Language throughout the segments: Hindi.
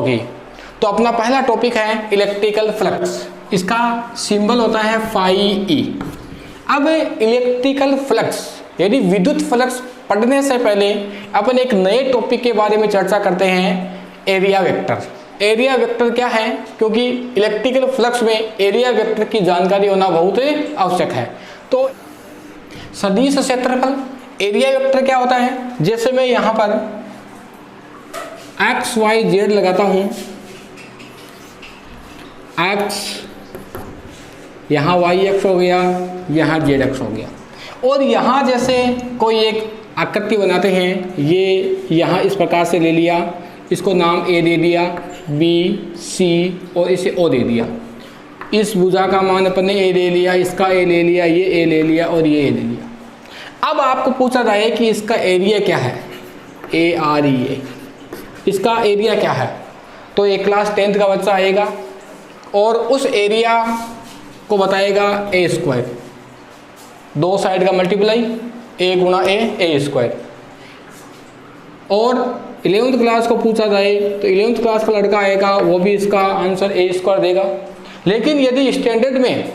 होगी। तो अपना पहला टॉपिक है इलेक्ट्रिकल फ्लक्स, इसका सिंबल होता है फाई ई। अब इलेक्ट्रिकल फ्लक्स यानी विद्युत फ्लक्स पढ़ने से पहले अपन एक नए टॉपिक के बारे में चर्चा करते हैं, एरिया वेक्टर। एरिया वेक्टर क्या है, क्योंकि इलेक्ट्रिकल फ्लक्स में एरिया वेक्टर की जानकारी होना बहुत आवश्यक है। तो सदिश क्षेत्रफल, एरिया वेक्टर क्या होता है, जैसे मैं यहाँ पर एक्स वाई जेड लगाता हूँ, एक्स यहाँ वाई एक्स हो गया, यहाँ जेड एक्स हो गया, और यहाँ जैसे कोई एक आकृति बनाते हैं, ये यहाँ इस प्रकार से ले लिया, इसको नाम ए दे दिया, बी सी और इसे ओ दे दिया। इस भुजा का मान अपन ने ए ले लिया, इसका ए ले लिया, ये ए ले लिया और ये ए ले लिया। अब आपको पूछा जाए कि इसका एरिया क्या है, ए आर ई ए, इसका एरिया क्या है, तो एक क्लास 10th का बच्चा आएगा और उस एरिया को बताएगा ए स्क्वायर, दो साइड का मल्टीप्लाई ए गुणा ए स्क्वायर। और 11th क्लास को पूछा जाए तो 11th क्लास का लड़का आएगा, वो भी इसका आंसर ए स्क्वायर देगा। लेकिन यदि स्टैंडर्ड में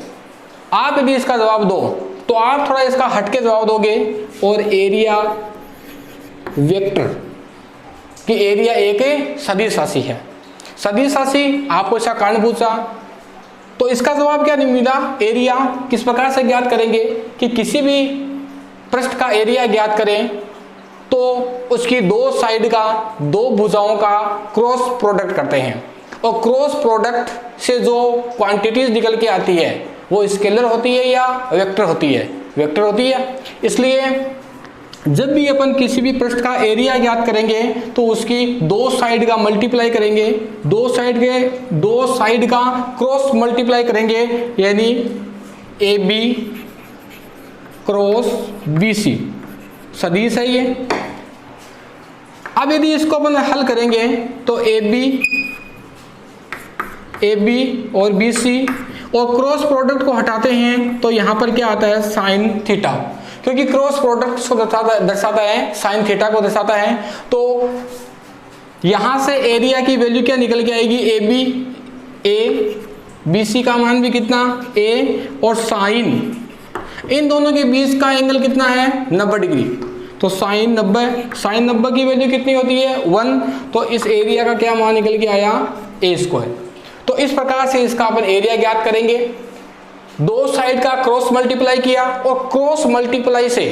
आप यदि इसका जवाब दो तो आप थोड़ा इसका हटके जवाब दोगे और एरिया वेक्टर कि एरिया एक सदिश राशि है। सदिश राशि आपको इसका कारण पूछा तो इसका जवाब क्या नहीं मिला, एरिया किस प्रकार से ज्ञात करेंगे कि किसी भी पृष्ठ का एरिया ज्ञात करें तो उसकी दो साइड का, दो भुजाओं का क्रॉस प्रोडक्ट करते हैं, और क्रॉस प्रोडक्ट से जो क्वांटिटीज निकल के आती है वो स्केलर होती है या वेक्टर होती है, वेक्टर होती है। इसलिए जब भी अपन किसी भी पृष्ठ का एरिया ज्ञात करेंगे तो उसकी दो साइड का मल्टीप्लाई करेंगे, दो साइड का क्रॉस मल्टीप्लाई करेंगे, यानी A B cross B C सदिश है ये। अब यदि इसको अपन हल करेंगे तो ए बी और बी सी, और क्रॉस प्रोडक्ट को हटाते हैं तो यहाँ पर क्या आता है, साइन थीटा, क्योंकि क्रॉस प्रोडक्ट को दर्शाता है, साइन थीटा को दर्शाता है। तो यहाँ से एरिया की वैल्यू क्या निकल के आएगी, ए बी सी का मान भी कितना ए, और साइन इन दोनों के बीच का एंगल कितना है 90 डिग्री, तो साइन 90 की वैल्यू कितनी होती है 1, तो इस एरिया का क्या मान निकल के आया ए स्क्वायर। तो इस प्रकार से इसका अपन एरिया ज्ञात करेंगे, दो साइड का क्रॉस मल्टीप्लाई किया और क्रॉस मल्टीप्लाई से,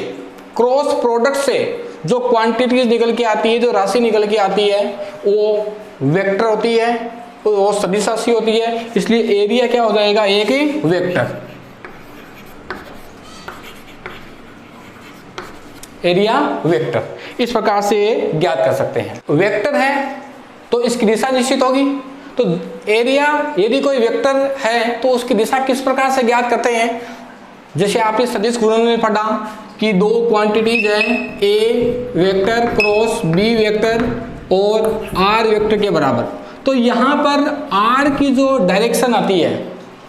क्रॉस प्रोडक्ट से जो क्वांटिटीज निकल के आती है, जो राशि निकल के आती है वो वेक्टर होती है, वो सदिश राशि होती है। इसलिए एरिया क्या हो जाएगा, एक वेक्टर, एरिया वेक्टर। इस प्रकार से ज्ञात कर सकते हैं। वेक्टर है तो इसकी दिशा निश्चित होगी, तो एरिया यदि कोई वेक्टर है तो उसकी दिशा किस प्रकार से ज्ञात करते हैं, जैसे आपने सदिश गुणन में पढ़ा कि दो क्वांटिटीज हैं, ए वेक्टर क्रॉस बी वेक्टर और आर वेक्टर के बराबर। तो यहाँ पर आर की जो डायरेक्शन आती है,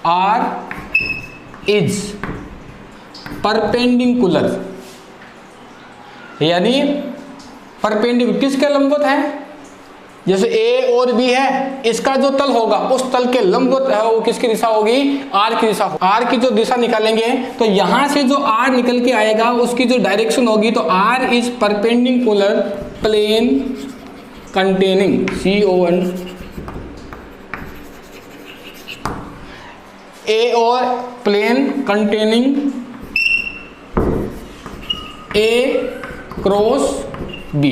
आर इज परपेंडिकुलर, यानी परपेंडिकुलर किसके लंबवत है, जैसे ए और बी है, इसका जो तल होगा उस तल के लंबवत है वो किसकी दिशा होगी, आर की दिशा। आर की जो दिशा निकालेंगे तो यहां से जो आर निकल के आएगा उसकी जो डायरेक्शन होगी, तो R is perpendicular plane containing CON A और plane containing A cross B,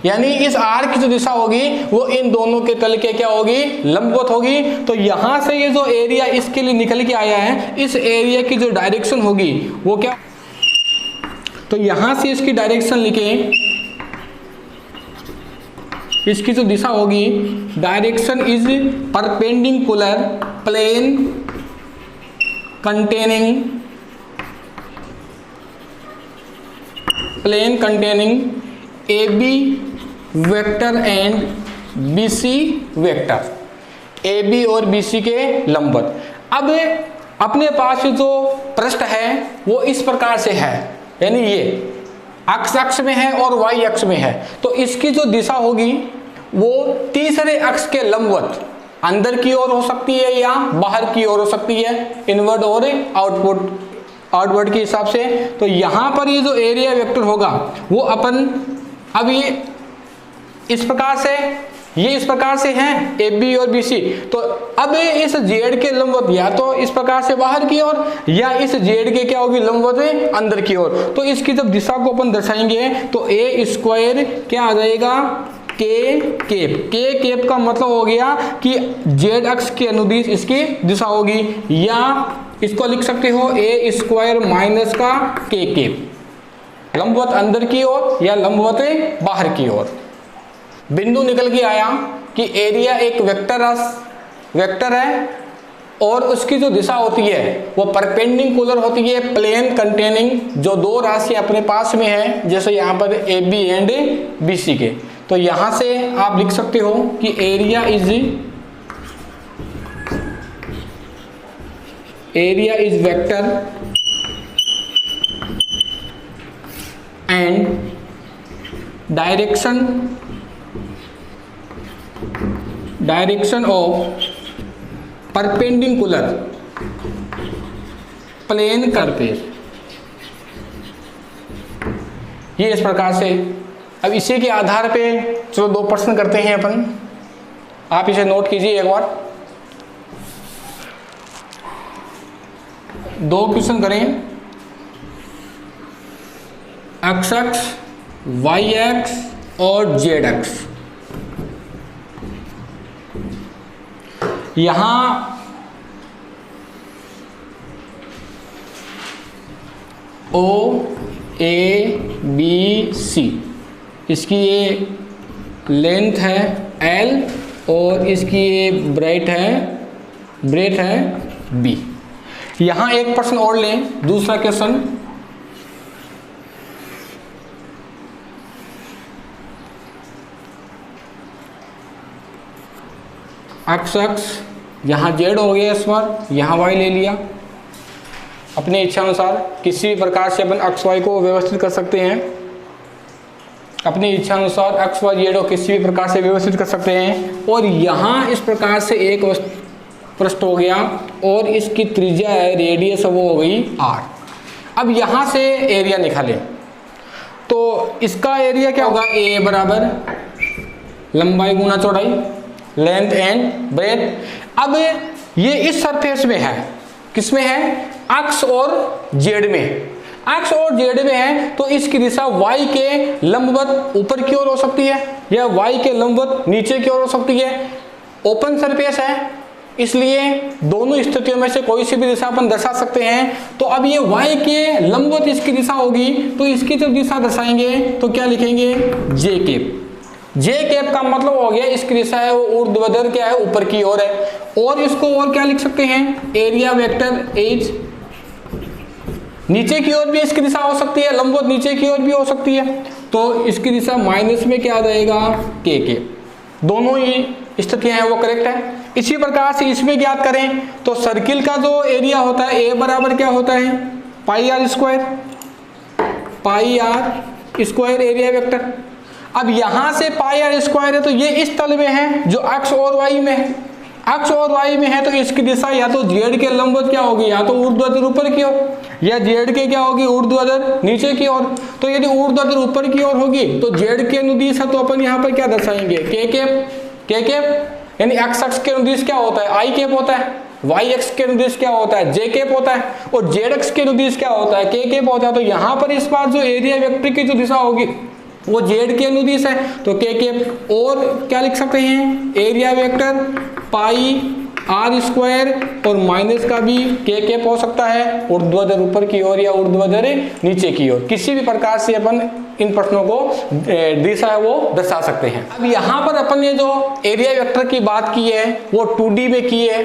यानी इस आर की जो दिशा होगी वो इन दोनों के तल के क्या होगी, लंबवत होगी। तो यहां से ये जो एरिया इसके लिए निकल के आया है, इस एरिया की जो डायरेक्शन होगी वो क्या, तो यहां से इसकी डायरेक्शन लिखें, इसकी जो दिशा होगी, direction is perpendicular plane containing AB vector and BC vector, AB और BC के लंबवत। अब अपने पास जो पृष्ठ है वो इस प्रकार से है, यानी ये x अक्ष में है और y अक्ष में है, तो इसकी जो दिशा होगी वो तीसरे अक्ष के लंबवत अंदर की ओर हो सकती है या बाहर की ओर हो सकती है, इनवर्ड और आउटवर्ड के हिसाब से। तो यहाँ पर ये जो एरिया वेक्टर होगा वो अपन अब ये इस प्रकार से हैं ए बी और बी सी। तो अब इस जेड के लंबवत या तो इस प्रकार से बाहर की ओर या इस जेड के क्या होगी लंबवत अंदर की ओर। तो इसकी जब दिशा को अपन दर्शाएंगे तो ए स्क्वायर क्या आ जाएगा के केप का मतलब हो गया कि जेड अक्ष के अनुदिश इसकी दिशा होगी, या इसको लिख सकते हो ए स्क्वायर माइनस का के केप, लंबवत अंदर की ओर या लंबवत बाहर की ओर। बिंदु निकल के आया कि एरिया एक वेक्टर है और उसकी जो दिशा होती है वो परपेंडिकुलर होती है प्लेन कंटेनिंग जो दो राशि अपने पास में है, जैसे यहाँ पर A B and B C के। तो यहाँ से आप लिख सकते हो कि area is vector and direction of perpendicular plane surface. ये इस प्रकार से। अब इसी के आधार पे चलो 2 प्रश्न करते हैं अपन, आप इसे नोट कीजिए एक बार। 2 क्वेश्चन करें। एक्स अक्ष, वाई एक्स और जेड अक्ष। यहां ओ ए बी सी इसकी ये लेंथ है L और इसकी ये ब्रेथ है B। यहाँ एक प्रश्न और लें, दूसरा क्वेश्चन। एक्स अक्ष यहाँ Z हो गया इस बार, यहाँ Y ले लिया। अपनी इच्छा अनुसार किसी भी प्रकार से अपन एक्स वाई को व्यवस्थित कर सकते हैं, अपनी इच्छा अनुसार एक्स वाई जेड को किसी भी प्रकार से व्यवस्थित कर सकते हैं। और यहाँ इस प्रकार से एक पृष्ठ हो गया और इसकी त्रिज्या है, रेडियस वो हो गई r। अब यहाँ से एरिया निकालें तो इसका एरिया क्या होगा, a बराबर लंबाई गुना चौड़ाई, लेंथ एंड ब्रेथ। अब ये इस सरफेस में है, किसमें है, अक्ष और जेड में। अक्ष और जेड में है तो इसकी दिशा y के लंबवत ऊपर की ओर हो सकती है या y के लंबवत नीचे की ओर हो सकती है। ओपन सरफेस है इसलिए दोनों स्थितियों में से कोई सी भी दिशा अपन दर्शा सकते हैं। तो अब ये y के लंबवत इसकी दिशा होगी, तो इसकी जब दिशा दर्शाएंगे तो क्या लिखेंगे, जे केप। जे केप का मतलब हो गया इसकी दिशा है वो ऊर्ध्वाधर क्या है, ऊपर की ओर है। और इसको और क्या लिख सकते हैं, एरिया वेक्टर एज। नीचे की ओर भी इसकी दिशा हो सकती है, लंबवत नीचे की ओर भी हो सकती है, तो इसकी दिशा माइनस में क्या आ जाएगा, के। दोनों ही स्थितियां हैं वो करेक्ट है। इसी प्रकार से इसमें ज्ञात करें तो सर्किल का जो एरिया होता है ए बराबर क्या होता है, पाई आर स्क्वायर एरिया वेक्टर। अब यहां से पाई आर स्क्वायर है तो ये इस तल में है जो अक्ष और वाई में है, अक्ष और वाई में है तो इसकी दिशा या तो जेड के लंबवत क्या होगी, या तो ऊर्ध्वाधर ऊपर की ओर, या जेड के क्या होगी, ऊर्ध्वाधर नीचे की ओर। तो यदि ऊर्ध्वाधर ऊपर की ओर होगी तो जेड के अनुदिश है तो अपन यहाँ पर क्या दर्शाएंगे, के केप। यानी एक्स अक्ष के अनुदिश क्या होता है, आई केप होता है, वाई एक्स के अनुदिश क्या होता है, जे केप होता है, और जेड एक्स के अनुदिश क्या होता है, के केप होता है। तो यहाँ पर इस बार जो एरिया वेक्टर की जो दिशा होगी वो जेड के अनुदिश है तो के केप। और क्या लिख सकते हैं, area vector pi R square और माइनस का भी के केप हो सकता है, ऊर्ध्वाधर ऊपर की ओर या ऊर्ध्वाधर नीचे की ओर। किसी भी प्रकार से अपन इन प्रश्नों को दिशा है वो दर्शा सकते हैं। अब यहाँ पर अपन ने जो एरिया वेक्टर की बात की है वो 2D में की है,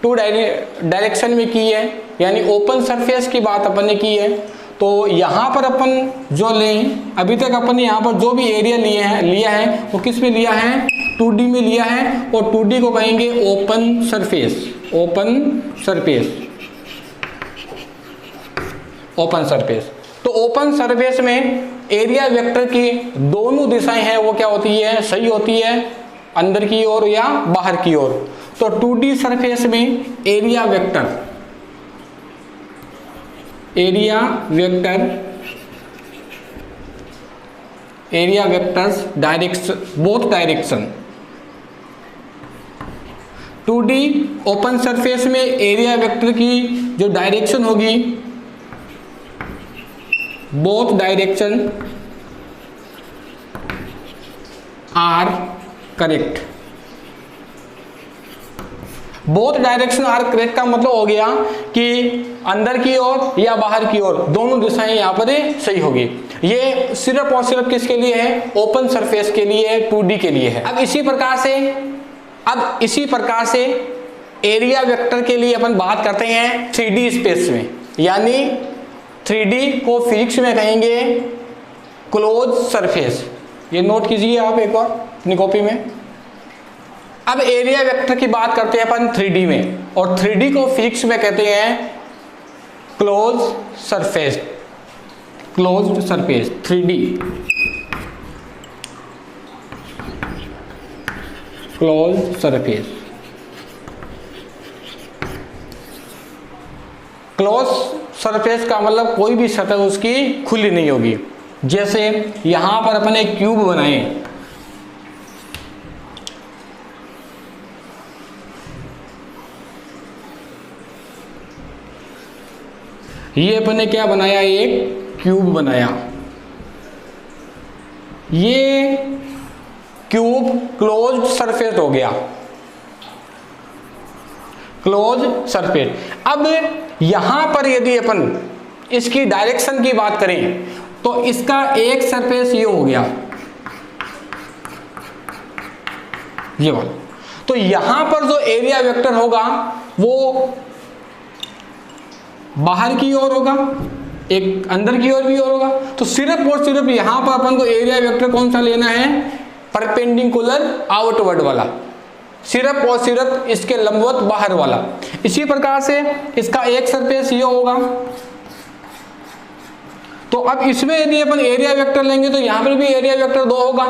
2 डायरेक्शन में की है, यानी ओपन सरफेस की बात अपन ने की है। तो यहाँ पर अपन जो लें, अभी तक अपन ने यहाँ पर जो भी एरिया लिया है वो किस में लिया है, 2D में लिया है। और 2D को कहेंगे ओपन सरफेस। तो ओपन सरफेस में एरिया वेक्टर की दोनों दिशाएं हैं वो क्या होती है, सही होती है, अंदर की ओर या बाहर की ओर। तो 2D सरफेस में area vectors direction, both direction. 2D open surface में एरिया वेक्टर की जो डायरेक्शन होगी, both direction are correct. Both direction are correct का मतलब हो गया कि अंदर की ओर या बाहर की ओर दोनों दिशाएं यहाँ पर सही होगी। ये सिर्फ और सिर्फ किसके लिए है? ओपन सरफेस के लिए है, 2D के लिए है। अब इसी प्रकार से एरिया वेक्टर के लिए अपन बात करते हैं 3D स्पेस में, यानी 3D को फिजिक्स में कहेंगे क्लोज सरफेस। ये नोट कीजिए आप एक बार अपनी कॉपी में। अब एरिया वेक्टर की बात करते हैं अपन 3D में, और 3D को फिजिक्स में कहते हैं close surface, 3D close surface. Close surface का मतलब कोई भी सतह उसकी खुली नहीं होगी। जैसे यहां पर अपन एक क्यूब बनाए, ये अपन ने क्या बनाया? एक क्यूब बनाया। ये क्यूब क्लोज्ड सरफेस हो गया, क्लोज सरफेस। अब यहां पर यदि अपन इसकी डायरेक्शन की बात करें तो इसका एक सरफेस ये हो गया, ये वाला। तो यहां पर जो एरिया वेक्टर होगा वो बाहर की ओर होगा, एक अंदर की ओर भी होगा। तो सिर्फ और सिर्फ यहां पर अपन को एरिया वेक्टर कौन सा लेना है? परपेंडिकुलर आउटवर्ड वाला, सिर्फ और सिर्फ इसके लंबवत बाहर वाला। इसी प्रकार से इसका एक सरफेस ये होगा। तो अब इसमें यदि अपन एरिया वेक्टर लेंगे तो यहां पर भी एरिया वेक्टर दो होगा,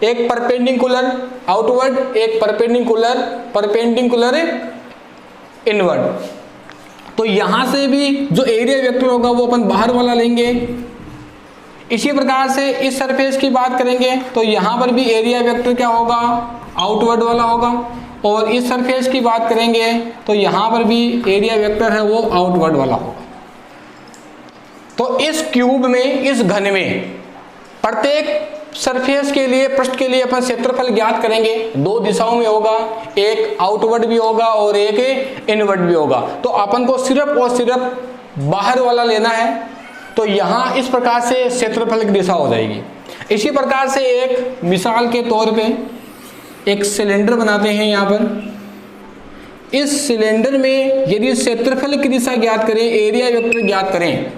एक परपेंडिकुलर आउटवर्ड, एक परपेंडिकुलर इनवर्ड। तो यहां से भी जो एरिया वेक्टर होगा वो अपन बाहर वाला लेंगे। इसी प्रकार से इस सरफेस की बात करेंगे तो यहां पर भी एरिया वेक्टर क्या होगा? आउटवर्ड वाला होगा। और इस सरफेस की बात करेंगे तो यहां पर भी एरिया वेक्टर है वो आउटवर्ड वाला होगा। तो इस क्यूब में, इस घन में प्रत्येक सरफेस के लिए, पृष्ठ के लिए अपन क्षेत्रफल ज्ञात करेंगे। दो दिशाओं में होगा, एक आउटवर्ड भी होगा और एक इनवर्ड भी होगा। तो अपन को सिर्फ और सिर्फ बाहर वाला लेना है। तो यहां इस प्रकार से क्षेत्रफल की दिशा हो जाएगी। इसी प्रकार से एक मिसाल के तौर पे एक सिलेंडर बनाते हैं। यहां पर इस सिलेंडर में यदि क्षेत्रफल की दिशा ज्ञात करें, एरिया वेक्टर ज्ञात करें,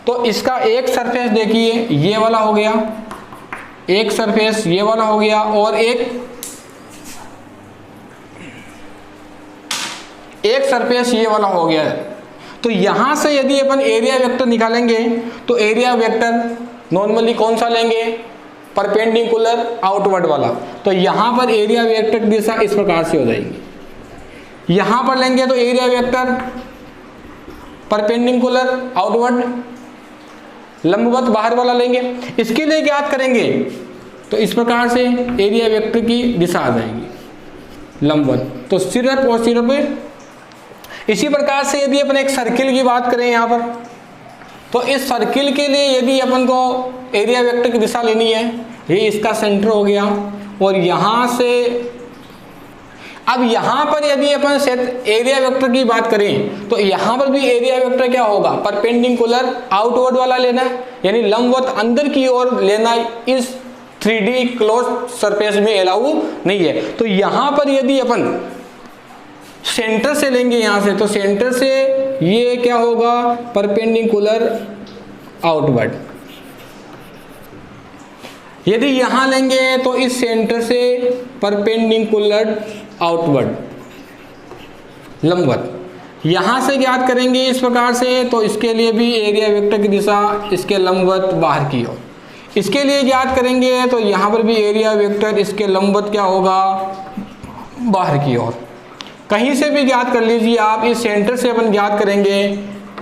तो इसका एक सरफेस देखिए ये वाला हो गया, एक सरफेस ये वाला हो गया, और एक सरफेस ये वाला हो गया। तो यहां से यदि अपन एरिया वेक्टर निकालेंगे तो एरिया वेक्टर नॉर्मली कौन सा लेंगे? परपेंडिकुलर आउटवर्ड वाला। तो यहां पर एरिया वेक्टर की दिशा इस प्रकार से हो जाएगी। यहां पर लेंगे तो एरिया वेक्टर परपेंडिकुलर आउटवर्ड, लंबवत बाहर वाला लेंगे। इसके लिए ज्ञात करेंगे तो इस प्रकार से एरिया वेक्टर की दिशा आ जाएगी, लंबवत। तो सिर्फ और सिर्फ इसी प्रकार से यदि अपन एक सर्किल की बात करें यहाँ पर, तो इस सर्किल के लिए यदि अपन को एरिया वेक्टर की दिशा लेनी है, ये इसका सेंटर हो गया, और यहाँ से अब यहाँ पर यदि अपन एरिया वेक्टर की बात करें तो यहाँ पर भी एरिया वेक्टर क्या होगा? परपेंडिकुलर आउटवर्ड वाला लेना है, यानी लंबवत अंदर की ओर लेना इस 3D क्लोज सरफेस में अलाउ नहीं है। तो यहाँ पर यदि अपन सेंटर से लेंगे यहाँ से, तो सेंटर से ये क्या होगा? Perpendicular outward. यदि यहां लेंगे तो इस सेंटर से परपेंडिकुलर आउटवर्ड, लंबवत। यहां से ज्ञात करेंगे इस प्रकार से, तो इसके लिए भी एरिया वेक्टर की दिशा इसके लंबवत बाहर की ओर। इसके लिए ज्ञात करेंगे तो यहाँ पर भी एरिया वेक्टर इसके लंबवत क्या होगा, बाहर की ओर। कहीं से भी ज्ञात कर लीजिए आप, इस सेंटर से अपन ज्ञात करेंगे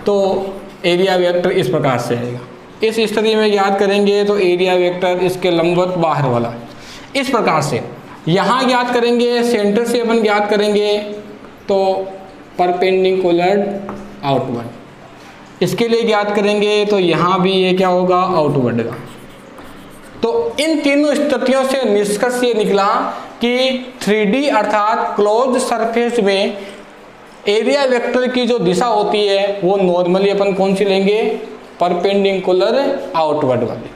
तो एरिया वेक्टर इस प्रकार से आएगा। इस स्थिति में ज्ञात करेंगे तो एरिया वेक्टर इसके लंबवत बाहर वाला इस प्रकार से। यहाँ ज्ञात करेंगे, सेंटर से अपन ज्ञात करेंगे तो परपेंडिकुलर आउटवर्ड। इसके लिए ज्ञात करेंगे तो यहाँ भी ये क्या होगा, आउटवर्ड का। तो इन तीनों स्थितियों से निष्कर्ष ये निकला कि 3D अर्थात क्लोज सरफेस में एरिया वेक्टर की जो दिशा होती है वो नॉर्मली अपन कौन सी लेंगे, परपेंडिकुलर आउटवर्ड वाली।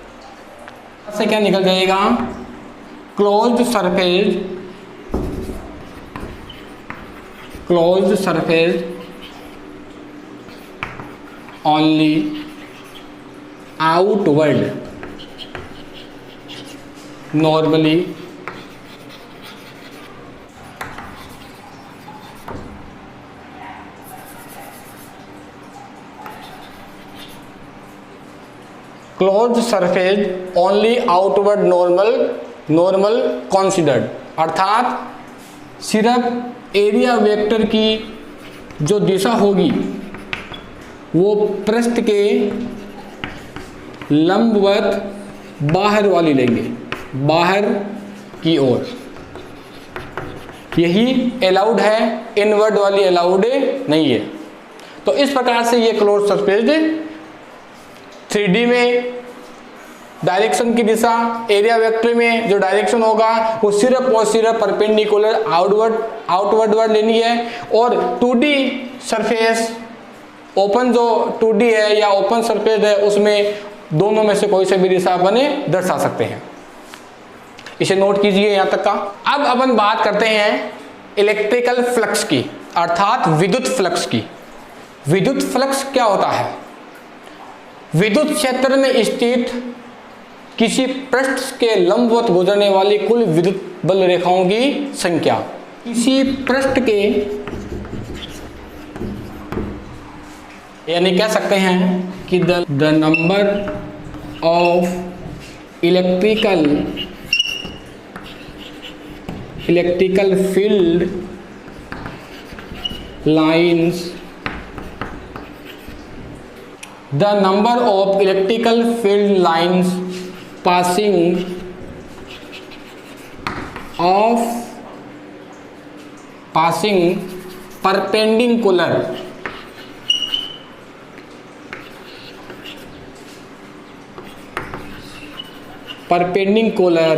से क्या निकल जाएगा, close surface only outward normally close surface only outward normal considered, अर्थात सिर्फ एरिया वेक्टर की जो दिशा होगी वो पृष्ठ के लंबवत बाहर वाली लेंगे, बाहर की ओर। यही अलाउड है, इनवर्ड वाली अलाउड नहीं है। तो इस प्रकार से ये क्लोज सरफेस 3D में डायरेक्शन की दिशा, एरिया वेक्टर में जो डायरेक्शन होगा वो सिर्फ और सिर्फ परपेंडिकुलर आउटवर्ड लेनी है। और 2D सरफेस ओपन जो 2D है या ओपन सरफेस है उसमें दोनों में से कोई से भी दिशा अपने दर्शा सकते हैं। इसे नोट कीजिए यहाँ तक का। अब अपन बात करते हैं इलेक्ट्रिकल फ्लक्स की, अर्थात विद्युत फ्लक्स की। विद्युत फ्लक्स क्या होता है, विद्युत क्षेत्र में स्थित किसी पृष्ठ के लंबवत गुजरने वाली कुल विद्युत बल रेखाओं की संख्या। किसी पृष्ठ के, यानी कह सकते हैं कि the number of electrical field lines, the number of electrical field lines passing perpendicular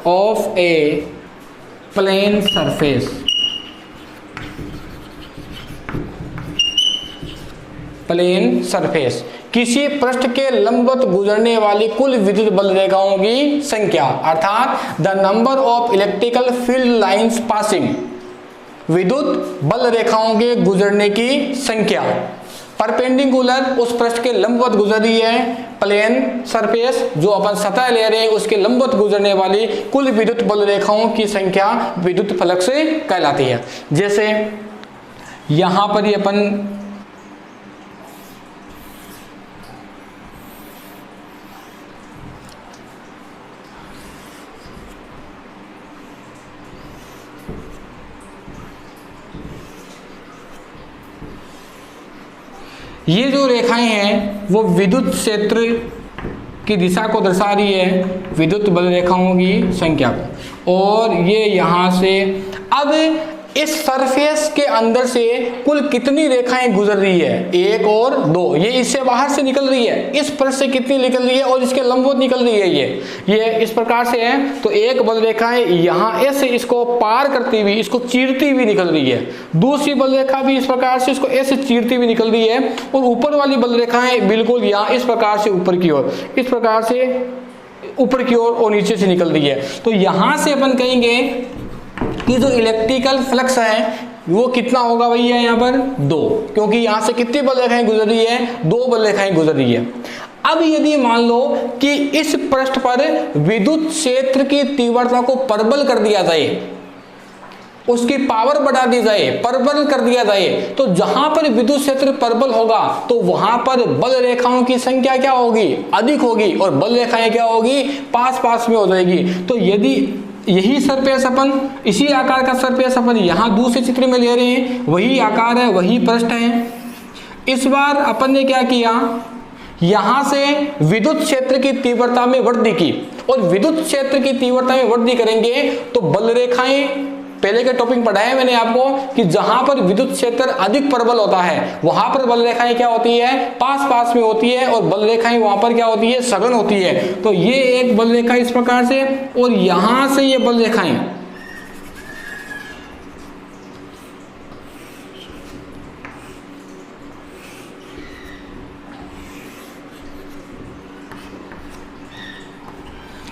of a plane surface, plane surface, किसी पृष्ठ के लंबवत गुजरने वाली कुल विद्युत बल रेखाओं की संख्या, अर्थात the number of electrical field lines passing, विद्युत बल रेखाओं के गुजरने की संख्या। परपेंडिकुलर उस पृष्ठ के लंबवत गुजर रही है, प्लेन सरफेस जो अपन सतह ले रहे हैं उसके लंबवत गुजरने वाली कुल विद्युत बल रेखाओं की संख्या विद्युत फ्लक्स कहलाती है। जैसे यहां पर ही अपन ये जो रेखाएं हैं वो विद्युत क्षेत्र की दिशा को दर्शा रही है, विद्युत बल रेखाओं की संख्या को। और ये यहाँ से, अब इस सरफेस के अंदर से कुल कितनी रेखाएं गुजर रही है, 1 और 2, ये इससे बाहर से निकल रही है, इस पृष्ठ से कितनी निकल रही है और इसके लंबवत निकल रही है, ये इस प्रकार से है। तो एक बल रेखा है यहाँ ऐसे इसको पार करती हुई, इसको चीरती हुई निकल रही है, दूसरी बल रेखा भी इस प्रकार से इसको ऐसे चीरती हुई निकल रही है, और ऊपर वाली बल रेखाएं बिल्कुल यहाँ इस प्रकार से ऊपर की ओर, इस प्रकार से ऊपर की ओर और नीचे से निकल रही है। तो यहाँ से अपन कहेंगे कि जो इलेक्ट्रिकल फ्लक्स है वो कितना होगा भैया, यहाँ पर 2, क्योंकि यहाँ से कितनी बल रेखाएं गुजर रही है, 2 बल रेखाएं गुजर रही है। अब यदि मान लो कि इस पृष्ठ पर विद्युत क्षेत्र की तीव्रता को परबल कर दिया जाए, उसकी पावर बढ़ा दी जाए, परबल कर दिया जाए, तो जहां पर विद्युत क्षेत्र परबल होगा तो वहां पर बल रेखाओं की संख्या क्या होगी, अधिक होगी, और बल रेखाएं क्या होगी, पास पास में हो जाएगी। तो यदि यही सरफेस अपन, इसी आकार का सरफेस अपन यहां दूसरे चित्र में ले रहे हैं, वही आकार है, वही पृष्ठ है। इस बार अपन ने क्या किया, यहां से विद्युत क्षेत्र की तीव्रता में वृद्धि की, और विद्युत क्षेत्र की तीव्रता में वृद्धि करेंगे तो बल रेखाएं, पहले के टॉपिक पढ़ाया मैंने आपको कि जहां पर विद्युत क्षेत्र अधिक प्रबल होता है वहां पर बल रेखाएं क्या होती है, पास पास में होती है, और बल रेखाएं वहां पर क्या होती है, सघन होती है। तो ये एक बल रेखा इस प्रकार से, और यहां से ये बल रेखाएं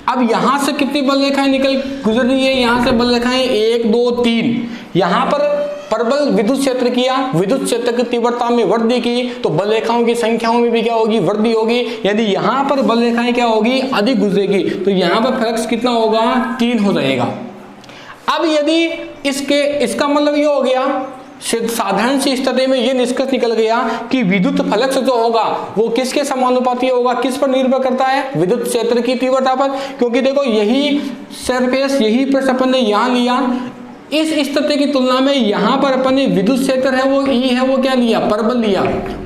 अब यहां से कितनी बल रेखाएं निकल गुजर रही है, यहां से बल रेखाएं 1 2 3, यहां पर प्रबल विद्युत क्षेत्र किया, विद्युत क्षेत्र की तीव्रता में वृद्धि की, तो बल रेखाओं की संख्याओं में भी क्या होगी, वृद्धि होगी। यदि यहां पर बल रेखाएं क्या होगी, अधिक गुजरेगी, तो यहां पर फ्लक्स कितना होगा, 3 हो जाएगा। अब यदि इसका मतलब ये हो गया, साधारण सी स्थिति में ये निष्कर्ष निकल गया कि विद्युत फ्लक्स जो होगा वो किसके समानुपाती होगा, किस पर निर्भर करता है, विद्युत क्षेत्र की तीव्रता पर। क्योंकि देखो यही सरफेस, यही पृष्ठ अपन ने यहां लिया, इस स्थिति की तुलना में यहां पर अपन ने विद्युत क्षेत्र है वो ई है, वो क्या लिया, परबल लिया,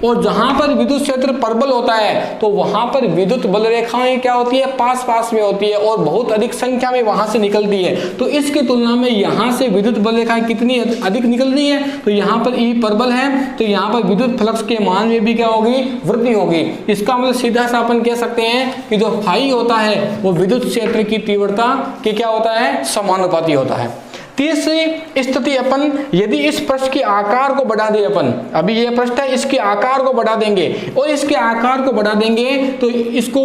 और जहां पर विद्युत क्षेत्र परबल होता है तो वहां पर विद्युत बल रेखाएं क्या होती है, पास पास में होती है, और बहुत अधिक संख्या में वहां से निकलती है। तो इसकी तुलना में यहां से विद्युत बल रेखाएं कितनी अधिक निकल रही है, तो यहाँ पर ई परबल है, तो यहाँ पर विद्युत फ्लक्स के मान में भी क्या होगी, वृद्धि होगी। इसका मतलब सीधा सा अपन कह सकते हैं कि जो फाई होता है वो विद्युत क्षेत्र की तीव्रता के क्या होता है, समानुपाती होता है। तीसरी स्थिति अपन यदि इस पृष्ठ के आकार को बढ़ा दे, अपन अभी ये पृष्ठ है, इसके आकार को बढ़ा देंगे, और इसके आकार को बढ़ा देंगे तो इसको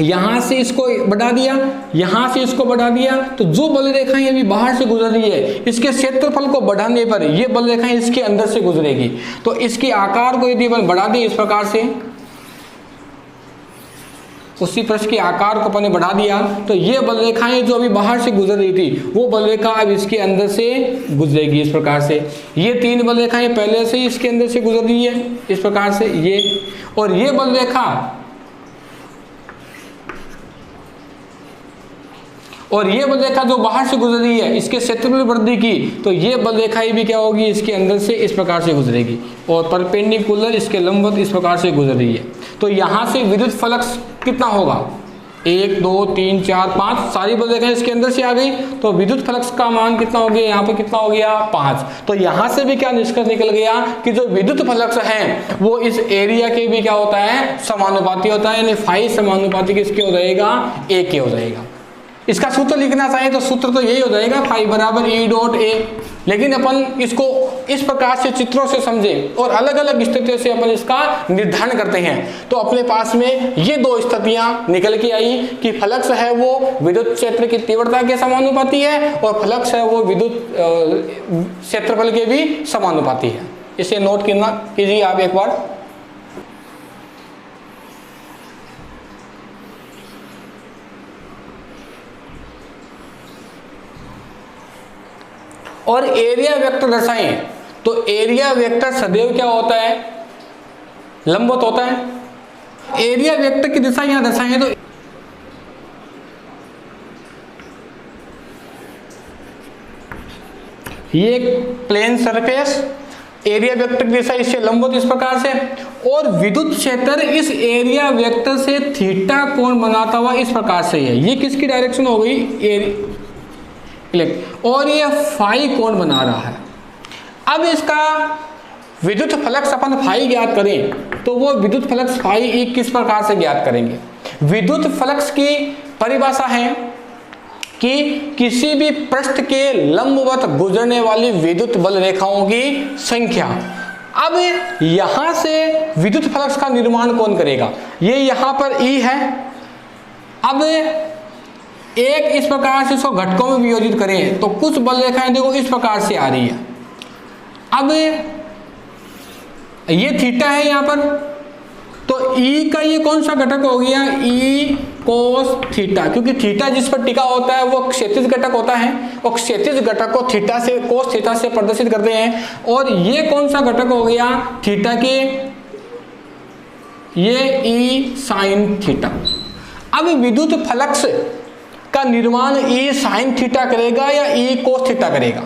यहां से इसको बढ़ा दिया, यहां से इसको बढ़ा दिया, तो जो बल रेखाएं अभी बाहर से गुजर रही है इसके क्षेत्रफल को बढ़ाने पर ये बल रेखाएं इसके अंदर से गुजरेगी। तो इसके आकार को यदि अपन बढ़ा दें इस प्रकार से, उसी पृष्ठ के आकार को अपन ने बढ़ा दिया, तो ये बल रेखाएं जो अभी बाहर से गुजर रही थी वो बल रेखा अब इसके अंदर से गुजरेगी इस प्रकार से। ये 3 बल रेखाएं पहले से ही इसके अंदर से गुजर रही है इस प्रकार से ये, और ये बल रेखा, और ये बल रेखा जो बाहर से गुजर रही है इसके क्षेत्र में वृद्धि की, तो ये बल रेखाएं भी क्या होगी, इसके अंदर से इस प्रकार से गुजरेगी, और परपेंडिकुलर इसके लंबवत इस प्रकार से गुजर रही है। तो यहां से विद्युत फ्लक्स कितना होगा, 1 2 3 4 5, सारी बल रेखाएं इसके अंदर से आ गई, तो विद्युत फ्लक्स का मान कितना हो गया, यहाँ पे कितना हो गया, 5। तो यहां से भी क्या निष्कर्ष निकल गया कि जो विद्युत फ्लक्स है वो इस एरिया के भी क्या होता है, समानुपाती होता है, यानी फाई समानुपाती किसके हो जाएगा, ए के हो जाएगा। इसका सूत्र लिखना चाहे तो सूत्र तो यही हो जाएगा, फाई बराबर ई डॉट ए, लेकिन अपन इसको इस प्रकार से चित्रों से समझे और अलग अलग स्थितियों से अपन इसका निर्धारण करते हैं। तो अपने पास में ये 2 स्थितियां निकल के आई कि फ्लक्स है वो विद्युत क्षेत्र की तीव्रता के समानुपाती है, और फ्लक्स है वो विद्युत क्षेत्रफल के भी समानुपाती है। इसे नोट कीजिए आप एक बार। और एरिया वेक्टर दर्शाएं, तो एरिया वेक्टर सदैव क्या होता है, लंबवत होता है। एरिया वेक्टर की दिशा यहां दर्शाएं, तो ये एक प्लेन सरफेस, एरिया वेक्टर की दिशा इससे लंबवत इस प्रकार से, और विद्युत क्षेत्र इस एरिया वेक्टर से थीटा कोण बनाता हुआ इस प्रकार से है। ये किसकी डायरेक्शन हो गई, और ये फाई कोण बना रहा है। अब इसका विद्युत फ्लक्स अपन फाई ज्ञात करें तो वो विद्युत फ्लक्स फाई ई किस प्रकार से ज्ञात करेंगे। विद्युत फ्लक्स की परिभाषा है कि किसी भी पृष्ठ के लंबवत गुजरने वाली विद्युत बल रेखाओं की संख्या। अब यहां से विद्युत फ्लक्स का निर्माण कौन करेगा, ये यहां पर ई है। अब एक इस प्रकार से इसको घटकों में वियोजित करें तो कुछ बल रेखाएं देखो इस प्रकार से आ रही है। अब ये थीटा है यहां पर, तो ई का ये कौन सा घटक हो गया, ई कोस थीटा, क्योंकि थीटा जिस पर टिका होता है वो क्षैतिज घटक होता है और क्षैतिज घटक को थीटा से, कोस थीटा से प्रदर्शित करते हैं। और ये कौन सा घटक हो गया थीटा के, ये ई साइन थीटा। अब विद्युत फ्लक्स का निर्माण ई साइन थीटा करेगा या ई कोस थीटा करेगा।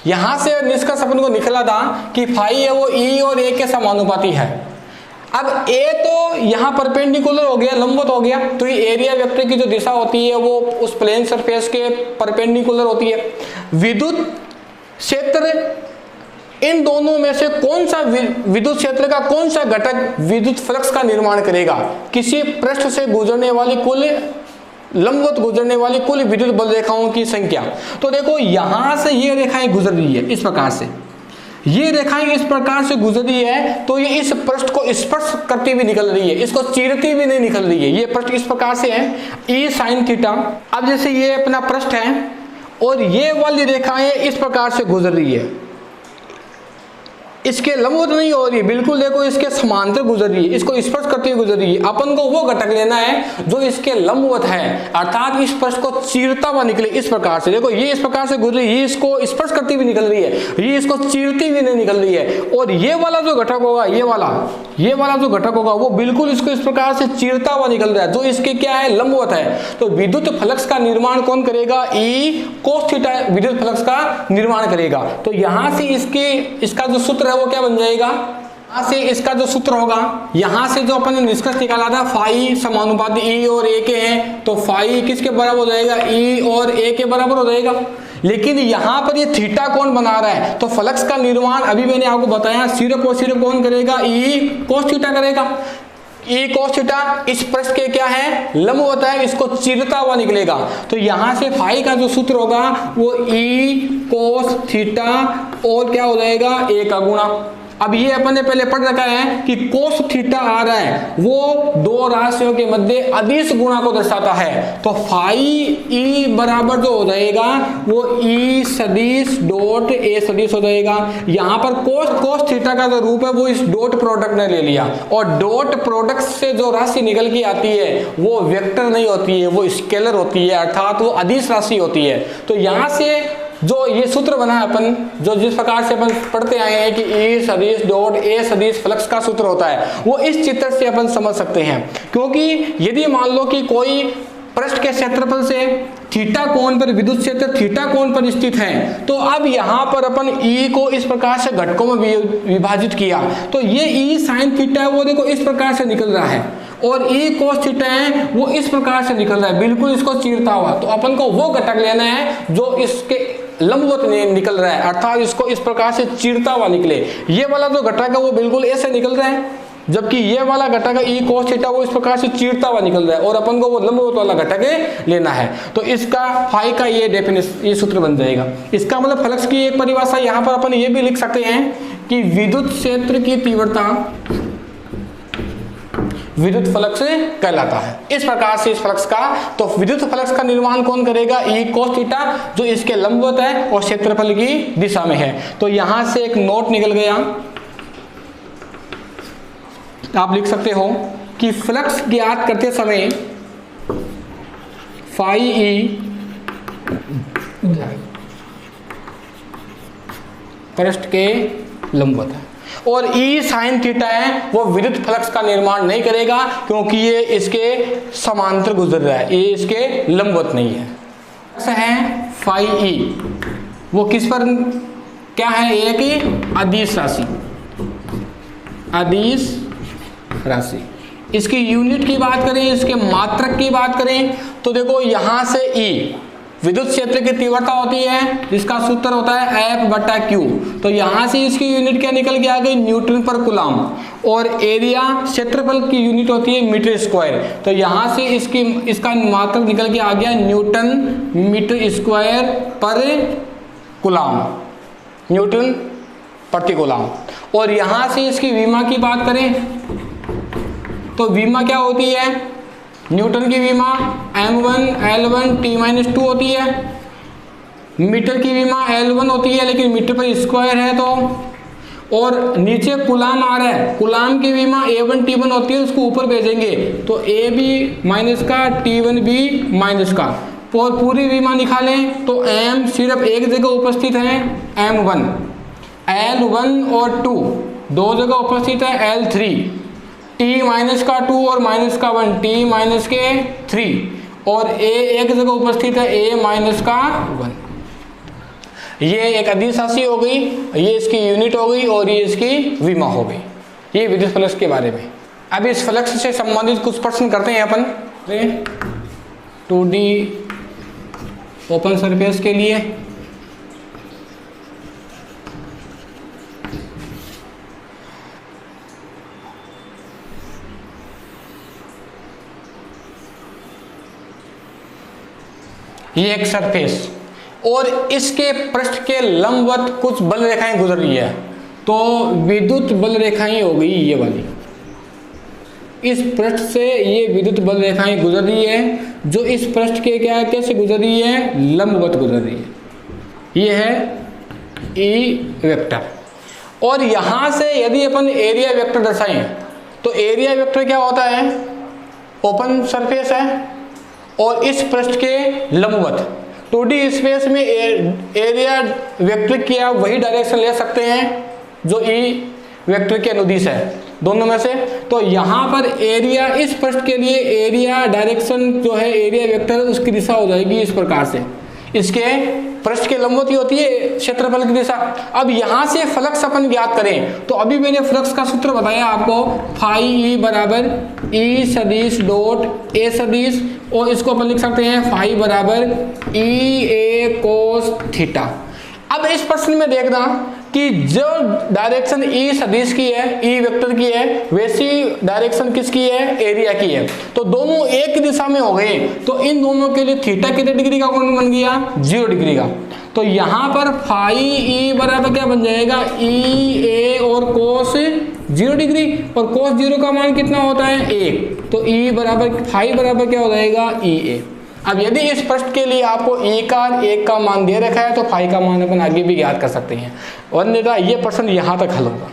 यहां से निष्कर्ष अपन को निकला था कि फाई है वो ई और ए के समानुपाती है। अब ए तो यहाँ परपेंडिकुलर हो गया, लंबवत हो गया, तो ये एरिया वेक्टर की जो दिशा होती है वो उस प्लेन सरफेस के परपेंडिकुलर होती है। विद्युत क्षेत्र इन दोनों में से कौन सा विद्युत क्षेत्र का कौन सा घटक विद्युत फ्लक्स का निर्माण करेगा, किसी पृष्ठ से गुजरने वाली कुल लंबवत गुजरने वाली कुल विद्युत बल रेखाओं की संख्या। तो देखो यहां से ये रेखाएं गुजर रही है इस प्रकार से, ये रेखाएं इस प्रकार से गुजर रही है, तो ये इस पृष्ठ को स्पर्श करती हुई निकल रही है, इसको चीरती भी नहीं निकल रही है। ये पृष्ठ इस प्रकार से है ई साइन थीटा। अब जैसे ये अपना पृष्ठ है और ये वाली रेखाएं इस प्रकार से गुजर रही है, इसके लंबवत नहीं हो रही है, बिल्कुल देखो इसके समांतर गुजर रही है, इसको स्पर्श करते हुए गुजर रही है। अपन को वो घटक लेना है जो इसके लंबवत है, अर्थात इस पृष्ठ को चीरता हुआ निकले इस प्रकार से। देखो ये इस प्रकार से गुजर रही है, ये इसको स्पर्श करती हुई निकल रही है, ये इसको चीरती हुई नहीं निकल रही है। और ये वाला जो घटक होगा, ये वाला जो घटक होगा वो बिल्कुल इसको इस प्रकार से चीरता हुआ निकल रहा है, जो इसके क्या है लंबवत है। तो विद्युत फ्लक्स का निर्माण कौन करेगा, ई कोस थीटा विद्युत फ्लक्स का निर्माण करेगा। तो यहां से इसका जो सूत्र वो क्या बन जाएगा, यहां से इसका जो सूत्र होगा, यहां से जो अपन ने निष्कर्ष निकाला था फाई समानुपाती ई और ए के हैं, तो फाई किसके बराबर हो जाएगा, ई और ए के बराबर हो जाएगा। लेकिन यहां पर ये थीटा कौन बना रहा है, तो फ्लक्स का निर्माण अभी मैंने आपको बताया सिर्फ और सिर्फ कौन करेगा, ई कोस थीटा करेगा। ई कोस थीटा इस पृष्ठ के क्या है लंबवत है, इसको चीरता हुआ निकलेगा। तो यहां से फाई का जो सूत्र होगा वो ई कोस थीटा और क्या हो जाएगा ए का गुणा। अब ये अपन ने पहले पढ़ रखा है कि कोस थीटा आ रहा है वो दो राशियों के मध्य अदिश गुणा को दर्शाता है। तो फाई ई बराबर जो हो जाएगा वो ई सदिश डॉट ए सदिश हो जाएगा। यहाँ पर कोस थीटा का जो रूप है वो इस डॉट प्रोडक्ट ने ले लिया, और डॉट प्रोडक्ट से जो राशि निकल के आती है वो वेक्टर नहीं होती है, वो स्केलर होती है, अर्थात वो अदिश राशि होती है। तो यहाँ से जो ये सूत्र बना है अपन, जो जिस प्रकार से अपन पढ़ते आए हैं कि ई सदिश डॉट ए सदिश फ्लक्स का सूत्र होता है, वो इस चित्र से अपन समझ सकते हैं। क्योंकि यदि मान लो कि कोई पृष्ठ के क्षेत्रफल से थीटा कोण पर विद्युत क्षेत्र थीटा कोण पर स्थित है, तो अब यहाँ पर अपन ई को इस प्रकार से घटकों में विभाजित किया, तो ये ई साइन थीटा है वो देखो इस प्रकार से निकल रहा है, और ई कोस थीटा है वो इस प्रकार से निकल रहा है, बिल्कुल इसको चीरता हुआ। तो अपन को वो घटक लेना है जो इसके लंबवत निकल रहा है, अर्थात इसको इस प्रकार से चीरता हुआ निकले। ये वाला जो घटक है वो बिल्कुल ऐसे निकल रहा है, जबकि ये वाला घटक है ई कोस थीटा वो इस प्रकार से चीरता हुआ निकल रहा है, और अपन को वो लंबवत वाला घटक लेना है। तो इसका फाई का ये डेफिनेशन, ये सूत्र बन जाएगा। इसका मतलब फ्लक्स की एक परिभाषा यहाँ पर अपन ये भी लिख सकते हैं कि विद्युत क्षेत्र की तीव्रता विद्युत फ्लक्स कहलाता है। इस प्रकार से इस फ्लक्स का, तो विद्युत फ्लक्स का निर्माण कौन करेगा, ई कोस थीटा जो इसके लंबवत है और क्षेत्रफल की दिशा में है। तो यहां से एक नोट निकल गया, आप लिख सकते हो कि फ्लक्स ज्ञात करते समय फाई ई पृष्ठ के लंबवत है, और ई साइन थीटा है वो विद्युत फ्लक्स का निर्माण नहीं करेगा, क्योंकि ये इसके समांतर गुजर रहा है, ये इसके लंबवत नहीं है। ऐसा है फाई ई वो किस पर क्या है, एक अदिश राशि, अदिश राशि। इसकी यूनिट की बात करें, इसके मात्रक की बात करें, तो देखो यहां से ई विद्युत क्षेत्र की तीव्रता होती है जिसका सूत्र होता है F बटा Q। तो यहां से इसकी यूनिट क्या निकल के आ गई, न्यूटन पर कूलम, और एरिया क्षेत्रफल की यूनिट होती है मीटर स्क्वायर। तो यहां से इसका मात्रक निकल के आ गया न्यूटन मीटर स्क्वायर पर कूलम, न्यूटन प्रति कूलम। और यहां से इसकी विमा की बात करें तो विमा क्या होती है, न्यूटन की विमा m1 L1 T-2 होती है। मीटर की विमा L1 होती है, लेकिन मीटर पर स्क्वायर है तो, और नीचे कूलाम आ रहा है, कूलाम की विमा A1 T1 होती है, उसको ऊपर भेजेंगे तो A भी माइनस का T1 भी माइनस का, और पूरी विमा निकालें तो M सिर्फ एक जगह उपस्थित है M1, L1 और 2 दो जगह उपस्थित है L3, T माइनस का 2 और माइनस का 1 T माइनस के 3 और A एक जगह उपस्थित है A माइनस का 1। ये एक अदिश राशि हो गई, ये इसकी यूनिट हो गई और ये इसकी विमा हो गई। ये विद्युत फ्लक्स के बारे में। अब इस फ्लक्स से संबंधित कुछ प्रश्न करते हैं अपन 2D ओपन सरफेस के लिए। ये एक सरफेस और इसके पृष्ठ के लंबवत कुछ बल रेखाएं गुजर रही है, तो विद्युत बल रेखाएं हो गई ये वाली। इस पृष्ठ से ये विद्युत बल रेखाएं गुजर रही है, जो इस पृष्ठ के क्या कैसे गुजर रही है, लंबवत गुजर रही है। ये है ई वेक्टर। और यहां से यदि अपन एरिया वेक्टर दर्शाएं तो एरिया वेक्टर क्या होता है, ओपन सरफेस है और इस पृष्ठ के लंबवत। 2D स्पेस में एरिया वेक्टर की आप वही डायरेक्शन ले सकते हैं जो ई वेक्टर के अनुदिश है, दोनों में से। तो यहाँ पर एरिया, इस पृष्ठ के लिए एरिया डायरेक्शन जो है एरिया वेक्टर, उसकी दिशा हो जाएगी इस प्रकार से। इसके पृष्ठ के लंबवत ही होती है क्षेत्रफल की दिशा। अब यहाँ से फ्लक्स अपन ज्ञात करें तो अभी मैंने फ्लक्स का सूत्र बताया आपको, फाई ई बराबर ई सदिश डॉट ए सदिश, और इसको अपन लिख सकते हैं फाई बराबर ई ए कोस थीटा। अब इस प्रश्न में देखना कि जो डायरेक्शन ई सदिश की है, ई वेक्टर की है, वैसी डायरेक्शन किसकी है, एरिया की है। तो दोनों एक दिशा में हो गए, तो इन दोनों के लिए थीटा कितने डिग्री का कोण बन गया, 0 डिग्री का। तो यहाँ पर फाई ई बराबर क्या बन जाएगा, ई ए और कोस 0 डिग्री, और कोस 0 का मान कितना होता है, 1। तो ई बराबर फाई बराबर क्या हो जाएगा, ई ए। अब यदि इस पृष्ठ के लिए आपको ई का 1 का मान दे रखा है तो फाई का मान अपन आगे भी ज्ञात कर सकते हैं। वरना ये प्रश्न यहाँ तक हल होगा।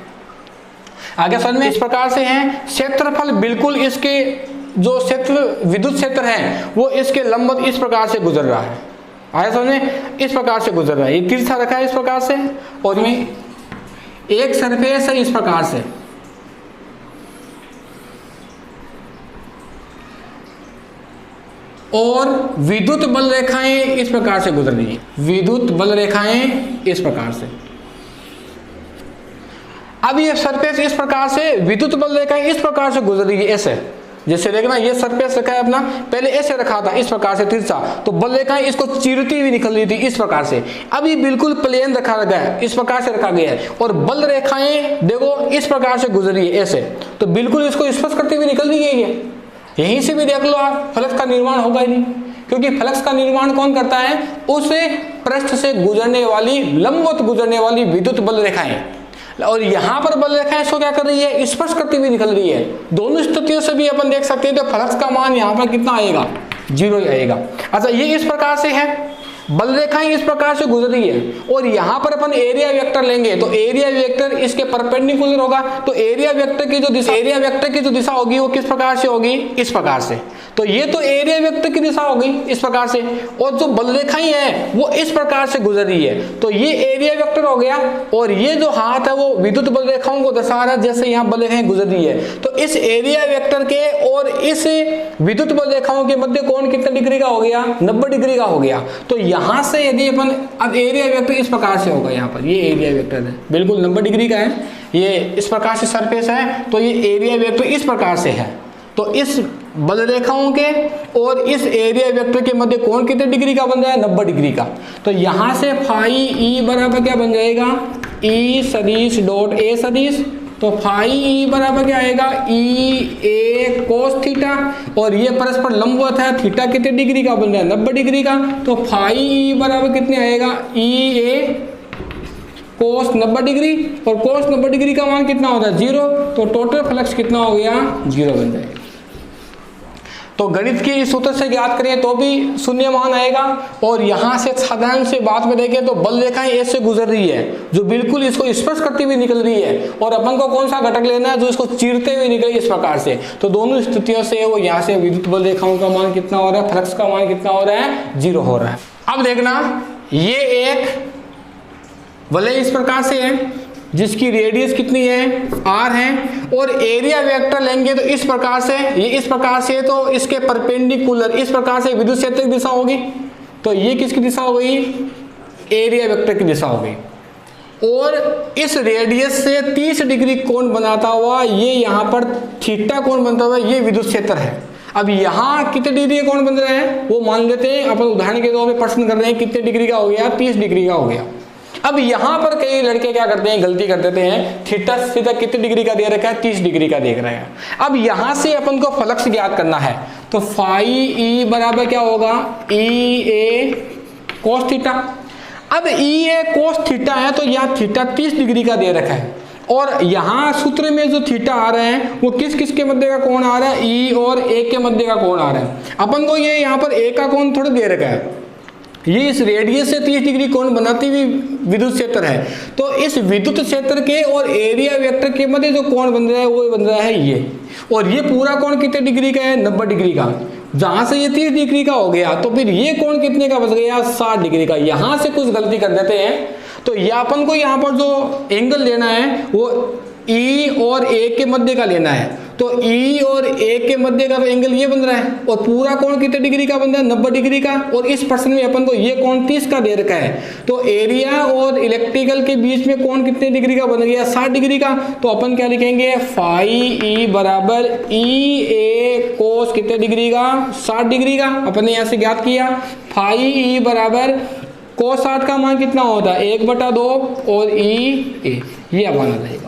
आगे समझ में इस प्रकार से है, क्षेत्रफल बिल्कुल इसके जो क्षेत्र विद्युत क्षेत्र है वो इसके लंबवत इस प्रकार से गुजर रहा है। आया समझ में, इस प्रकार से गुजर रहा है, ये तिरछा रखा है इस प्रकार से, और में एक सरफेस है इस प्रकार से, और विद्युत बल रेखाएं इस प्रकार से गुजर रही है, विद्युत बल रेखाएं इस प्रकार से। अब ये सरफेस इस प्रकार से, विद्युत बल रेखाएं इस प्रकार से गुजर रही है, ऐसे जैसे देखना ये सरफेस रखा है अपना, पहले ऐसे रखा था इस प्रकार से तिरछा, तो बल रेखाएं इसको चीरती हुई निकल रही थी इस प्रकार से। अब ये बिल्कुल प्लेन रखा गया है, इस प्रकार से रखा गया है, और बल रेखाएं देखो इस प्रकार से गुजर रही है ऐसे, तो बिल्कुल इसको स्पर्श करते हुए निकल रही है ये। यहीं से भी देख लो आप, फ्लक्स का निर्माण होगा ही नहीं, क्योंकि फ्लक्स का निर्माण कौन करता है, उस पृष्ठ से गुजरने वाली, लंबवत गुजरने वाली विद्युत बल रेखाएं। और यहाँ पर बल रेखाएं इसको क्या कर रही है, स्पर्श करती हुई निकल रही है। दोनों स्थितियों से भी अपन देख सकते हैं तो फ्लक्स का मान यहाँ पर कितना आएगा, 0 ही आएगा। अच्छा, ये इस प्रकार से है, बल रेखाएं इस प्रकार से गुजर रही है, और यहाँ पर अपन एरिया वेक्टर लेंगे तो एरिया वेक्टर इसके परपेंडिकुलर होगा, तो एरिया वेक्टर की जो दिशा होगी वो किस प्रकार से होगी, इस प्रकार से। तो ये तो एरिया वेक्टर की दिशा होगी इस प्रकार से, और जो बल रेखाएं है वो इस प्रकार से गुजर रही है, तो ये एरिया वेक्टर हो गया। और ये जो हाथ है वो विद्युत बल रेखाओं को दर्शा रहा है, जैसे यहाँ बल रेखाएं गुजर रही है। तो इस एरिया वेक्टर के और इस विद्युत बल रेखाओं के मध्य कोण कितने डिग्री का हो गया, 90 डिग्री का हो गया। तो यहाँ से यदि अपन, अब एरिया वेक्टर इस प्रकार से होगा, यहाँ पर ये एरिया वेक्टर है बिल्कुल 90 डिग्री का है, ये इस प्रकार से सरफेस है, तो ये एरिया वेक्टर इस प्रकार से है। तो इस बल रेखाओं के और इस एरिया वेक्टर के मध्य कोण कितने डिग्री का बन जाए, 90 डिग्री का। तो यहाँ से फाई ई बराबर क्या बन जाएगा, ई सदिश डॉट ए सदिश, तो फाई ई बराबर क्या आएगा, ई ए कोस थीटा, और ये परस्पर लंबवत है, थीटा कितने डिग्री का बन जाए, 90 डिग्री का। तो फाई ई बराबर कितने आएगा, ई ए कोस 90 डिग्री, और कोस 90 डिग्री का मान कितना होता है, 0। तो टोटल फ्लक्स कितना हो गया, 0 बन जाएगा। तो गणित के इस सूत्र से ज्ञात करें तो भी शून्य मान आएगा, और यहाँ से साधारण से बात में देखें तो बल रेखाएं ऐसे गुजर रही है जो बिल्कुल इसको स्पर्श करती हुई निकल रही है, और अपन को कौन सा घटक लेना है जो इसको चीरते हुए निकले इस प्रकार से। तो दोनों स्थितियों से वो यहाँ से विद्युत बल रेखाओं का मान कितना हो रहा है, फ्लक्स का मान कितना हो रहा है, 0 हो रहा है। अब देखना ये एक वलय इस प्रकार से है जिसकी रेडियस कितनी है, r है, और एरिया वेक्टर लेंगे तो इस प्रकार से, ये इस प्रकार से, तो इसके परपेंडिकुलर इस प्रकार से विद्युत क्षेत्र की दिशा होगी। तो ये किसकी दिशा हो गई, एरिया वेक्टर की दिशा हो गई। और इस रेडियस से 30 डिग्री कोण बनाता हुआ ये यहाँ पर थीटा कोण बनता हुआ ये विद्युत क्षेत्र है। अब यहाँ कितने डिग्री का कोण बन रहा है वो मान लेते हैं, अपन उदाहरण के तौर पे प्रश्न कर रहे हैं कितने डिग्री का हो गया, 30 डिग्री का हो गया। अब यहाँ पर कई लड़के क्या करते हैं, गलती कर देते हैं, थीटा सीधा कितने डिग्री का दे रखा है, 30 डिग्री का देख रहे हैं। अब यहाँ से अपन को फ्लक्स ज्ञात करना है, तो फाई ई बराबर क्या होगा, ई ए कोस थीटा। अब ई ए कोस थीटा है तो यहाँ थीटा 30 डिग्री का दे रखा है, और यहाँ सूत्र में जो थीटा आ रहा है वो किस किस के मध्य का कोण आ रहा है, ई और ए के मध्य का कोण आ रहा है। अपन को ये यहाँ पर ए का कोण थोड़ा दे रखा है, ये इस रेडियस से 30 डिग्री कोण बनाती हुई विद्युत क्षेत्र है। तो इस विद्युत क्षेत्र के और एरिया वेक्टर के मध्य जो कोण बन रहा है वो बन रहा है ये, और ये पूरा कोण कितने डिग्री का है, 90 डिग्री का। जहां से ये 30 डिग्री का हो गया तो फिर ये कोण कितने का बच गया, 60 डिग्री का। यहां से कुछ गलती कर देते हैं, तो ये अपन को यहाँ पर जो एंगल लेना है वो ई और ए के मध्य का लेना है। तो ई और ए के मध्य का तो एंगल ये बन रहा है, और पूरा कोण कितने डिग्री का बन रहा है, 90 डिग्री का, और इस प्रश्न में अपन को ये कोण 30 का दे रखा है। तो एरिया और इलेक्ट्रिकल के बीच में कोण कितने डिग्री का बन गया, 60 डिग्री का। तो अपन क्या लिखेंगे, फाई ई बराबर ई ए कोस कितने डिग्री का, 60 डिग्री का। अपन ने यहाँ से ज्ञात किया फाई ई बराबर कोस 60 का मान कितना होता है, 1/2 और ई ए, ये अपन आ जाएगा।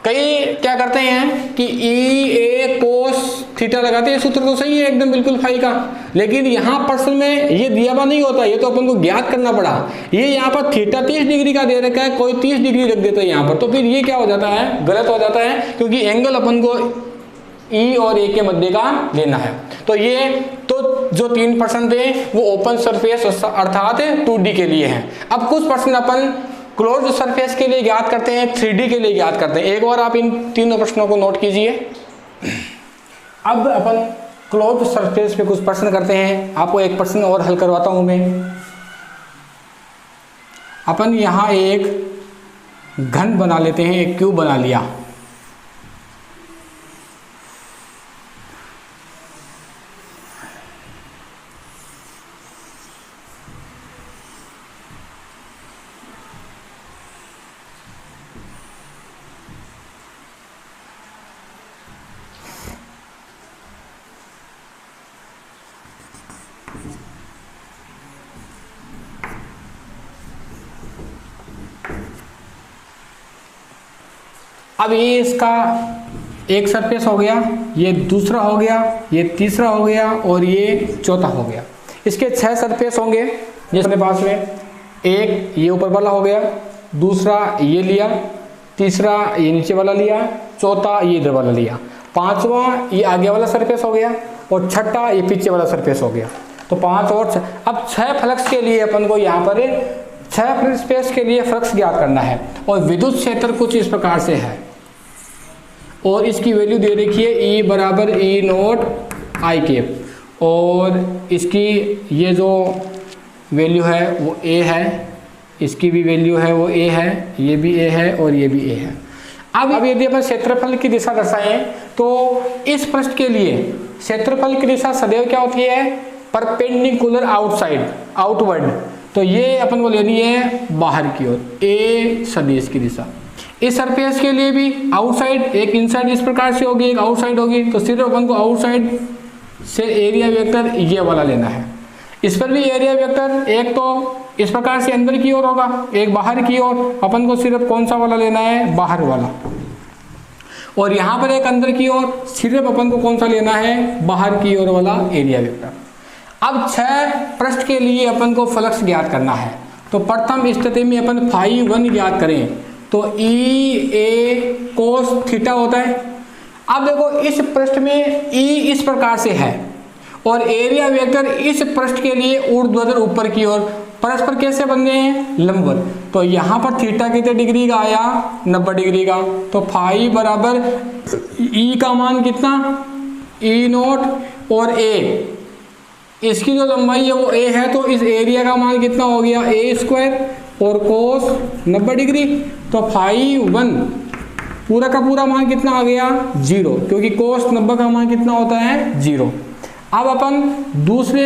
कई क्या करते हैं कि ई ए कोस थीटा लगाते हैं, सूत्र तो सही है एकदम बिल्कुल फाई का, लेकिन यहाँ प्रश्न में ये दिया हुआ नहीं होता, ये तो अपन को ज्ञात करना पड़ा। ये यहाँ पर थीटा 30 डिग्री का दे रखा है, कोई 30 डिग्री रख देता है यहाँ पर, तो फिर ये क्या हो जाता है, गलत हो जाता है, क्योंकि एंगल अपन को ई और ए के मध्य का लेना है। तो ये तो जो 3% थे वो ओपन सरफेस अर्थात 2D के लिए हैं। अब कुछ प्रश्न अपन क्लोज्ड सरफेस के लिए ज्ञात करते हैं, 3D के लिए ज्ञात करते हैं। एक बार आप इन तीनों प्रश्नों को नोट कीजिए। अब अपन क्लोज्ड सरफेस पे कुछ प्रश्न करते हैं। आपको एक प्रश्न और हल करवाता हूं मैं। अपन यहाँ एक घन बना लेते हैं, एक क्यूब बना लिया। अब ये इसका एक सरफेस हो गया, ये दूसरा हो गया, ये तीसरा हो गया, और ये चौथा हो गया। इसके 6 सरफेस होंगे जिसके पास में। एक ये ऊपर वाला हो गया, दूसरा ये लिया, तीसरा ये नीचे वाला लिया, चौथा ये इधर वाला लिया, पांचवा ये आगे वाला सरफेस हो गया, और छठा ये पीछे वाला सरफेस हो गया। तो 5 और 6। अब 6 फ्लक्स के लिए अपन को यहाँ पर 6 स्पेस के लिए फ्लक्स ज्ञात करना है, और विद्युत क्षेत्र कुछ इस प्रकार से है, और इसकी वैल्यू दे रखी है ई बराबर ई नोट आई कैप, और इसकी ये जो वैल्यू है वो ए है, इसकी भी वैल्यू है वो ए है, ये भी ए है और ये भी ए है। अब यदि अपन क्षेत्रफल की दिशा दर्शाएं तो इस पृष्ठ के लिए क्षेत्रफल की दिशा सदैव क्या होती है, परपेंडिकुलर आउटसाइड, आउटवर्ड। तो ये अपन को लेनी है बाहर की ओर, ए सदिश की दिशा। इस सरफेस के लिए भी आउटसाइड, एक इनसाइड इस प्रकार से होगी, एक आउटसाइड होगी। तो सिर्फ अपन को आउटसाइड से एरिया वेक्टर ये वाला लेना है। इस पर भी एरिया वेक्टर एक तो इस प्रकार से अंदर की ओर होगा, एक बाहर की ओर। अपन को सिर्फ कौन सा वाला लेना है, बाहर वाला। और यहाँ पर एक अंदर की ओर, सिर्फ अपन को कौन सा लेना है, बाहर की ओर वाला एरिया वेक्टर। अब 6 पृष्ठ के लिए अपन को फ्लक्स ज्ञात करना है। तो प्रथम स्थिति में अपन फाई 1 ज्ञात करें तो ई ए कोस थीटा होता है। अब देखो इस पृष्ठ में ई इस प्रकार से है और एरिया वेक्टर इस पृष्ठ के लिए ऊर्ध्वाधर ऊपर की ओर, परस्पर कैसे बन गए हैं, लंबवत। तो यहाँ पर थीटा कितने डिग्री का आया, 90 डिग्री का। तो फाई बराबर ई का मान कितना, ई नोट और ए, इसकी जो लंबाई है वो ए है, तो इस एरिया का मान कितना हो गया, ए स्क्वायर और कोस 90 डिग्री। तो फाई 1 पूरा का पूरा मान कितना आ गया, 0, क्योंकि कोस 90 का मान कितना होता है, 0। अब अपन दूसरे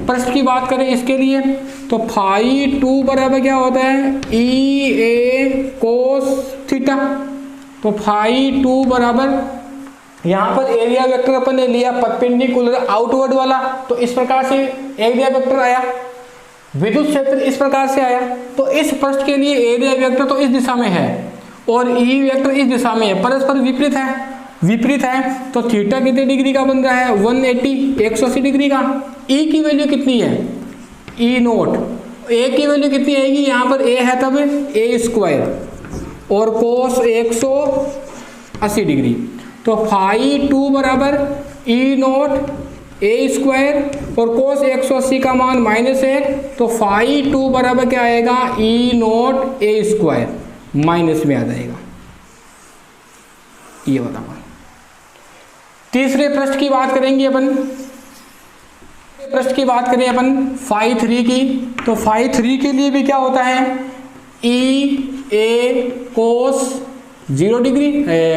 पृष्ठ की बात करें इसके लिए, तो फाई 2 बराबर क्या होता है, ई ए कोस थीटा। तो फाई 2 बराबर, यहाँ पर एरिया वेक्टर अपन ने लिया परपेंडिकुलर आउटवर्ड वाला, तो इस प्रकार से एरिया वेक्टर आया। विद्युत क्षेत्र इस प्रकार से आया, तो इस पृष्ठ के लिए एरिया वेक्टर तो इस दिशा में है और ई वेक्टर इस दिशा में है, परस्पर विपरीत है। तो थीटा कितने डिग्री का बन रहा है, 180 डिग्री का। ई की वैल्यू कितनी है, ई नोट। ए की वैल्यू कितनी आएगी, यहाँ पर ए है तब ए स्क्वायर और कोस 180 डिग्री। तो फाई 2 बराबर ई नोट ए स्क्वायर और कोस 180 का मान -1, तो फाई 2 बराबर क्या आएगा, ई नोट ए स्क्वायर माइनस में आ जाएगा, ये बताओ। तीसरे पृष्ठ की बात करेंगे अपन, फाई 3 की। तो फाई 3 के लिए भी क्या होता है, ई ए कोस 0 डिग्री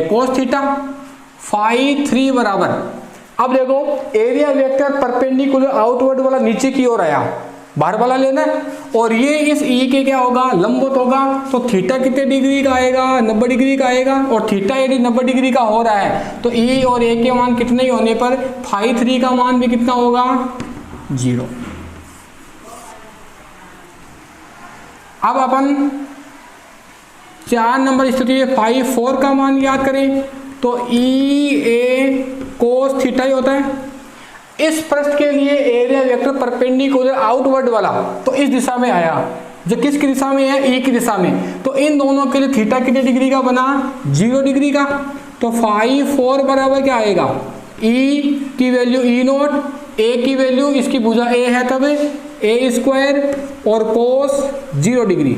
कोस थीटा। फाई 3 बराबर, अब देखो एरिया वेक्टर परपेंडिकुलर आउटवर्ड वाला नीचे की ओर आया, बाहर वाला लेना, और ये इस ई के क्या होगा, लंबवत होगा। तो थीटा कितने डिग्री का आएगा, 90 डिग्री का आएगा। और थीटा यदि 90 डिग्री का हो रहा है तो ई और ए के मान कितने ही होने पर फाई 3 का मान भी कितना होगा, 0। अब अपन 4 नंबर स्थिति में फाई 4 का मान याद करें, तो ई ए कोस थीटा ही होता है। इस पृष्ठ के लिए एरिया वेक्टर परपेंडिकुलर आउटवर्ड वाला, तो इस दिशा में आया, जो किसकी दिशा में है, ई की दिशा में। तो इन दोनों के लिए थीटा कितने डिग्री का बना, 0 डिग्री का। तो फाई 4 बराबर क्या आएगा, ई की वैल्यू ई नोट, ए की वैल्यू इसकी भुजा ए है तब ए स्क्वायर और कोस 0 डिग्री।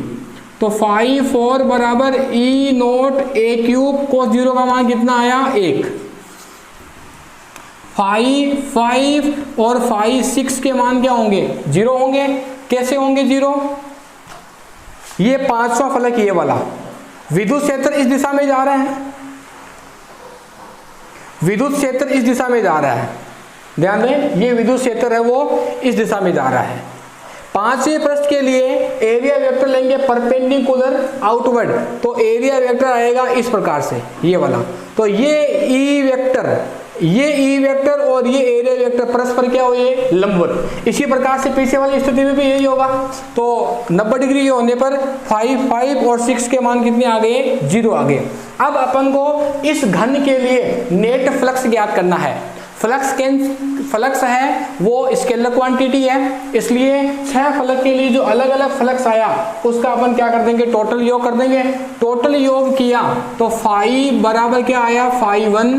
तो फाई 4 बराबर ई नोट ए क्यूब, कोस 0 का मान कितना आया, 1। फाई 5 और फाई 6 के मान क्या होंगे, 0 होंगे। कैसे होंगे 0, ये 5वां फलक ये वाला, विद्युत क्षेत्र इस दिशा में जा रहा है, विद्युत क्षेत्र इस दिशा में जा रहा है, ध्यान दें, ये विद्युत क्षेत्र है वो इस दिशा में जा रहा है। 5वें पृष्ठ के लिए एरिया वेक्टर लेंगे परपेंडिकुलर आउटवर्ड, तो एरिया वेक्टर आएगा इस प्रकार से, ये वाला। तो ये ई वेक्टर और ये एरिया वेक्टर परस्पर क्या हुए, लंबवत। इसी प्रकार से पीछे वाली स्थिति में भी यही होगा। तो 90 डिग्री के होने पर 5 और 6 के मान कितने आ गए, 0 आ गए। अब अपन को इस घन के लिए नेट फ्लक्स ज्ञात करना है। फ्लक्स है वो स्केलर क्वांटिटी है, इसलिए 6 फलक के लिए जो अलग अलग फ्लक्स आया उसका अपन क्या कर देंगे, टोटल योग कर देंगे। टोटल योग किया तो फाई बराबर क्या आया, फाई 1,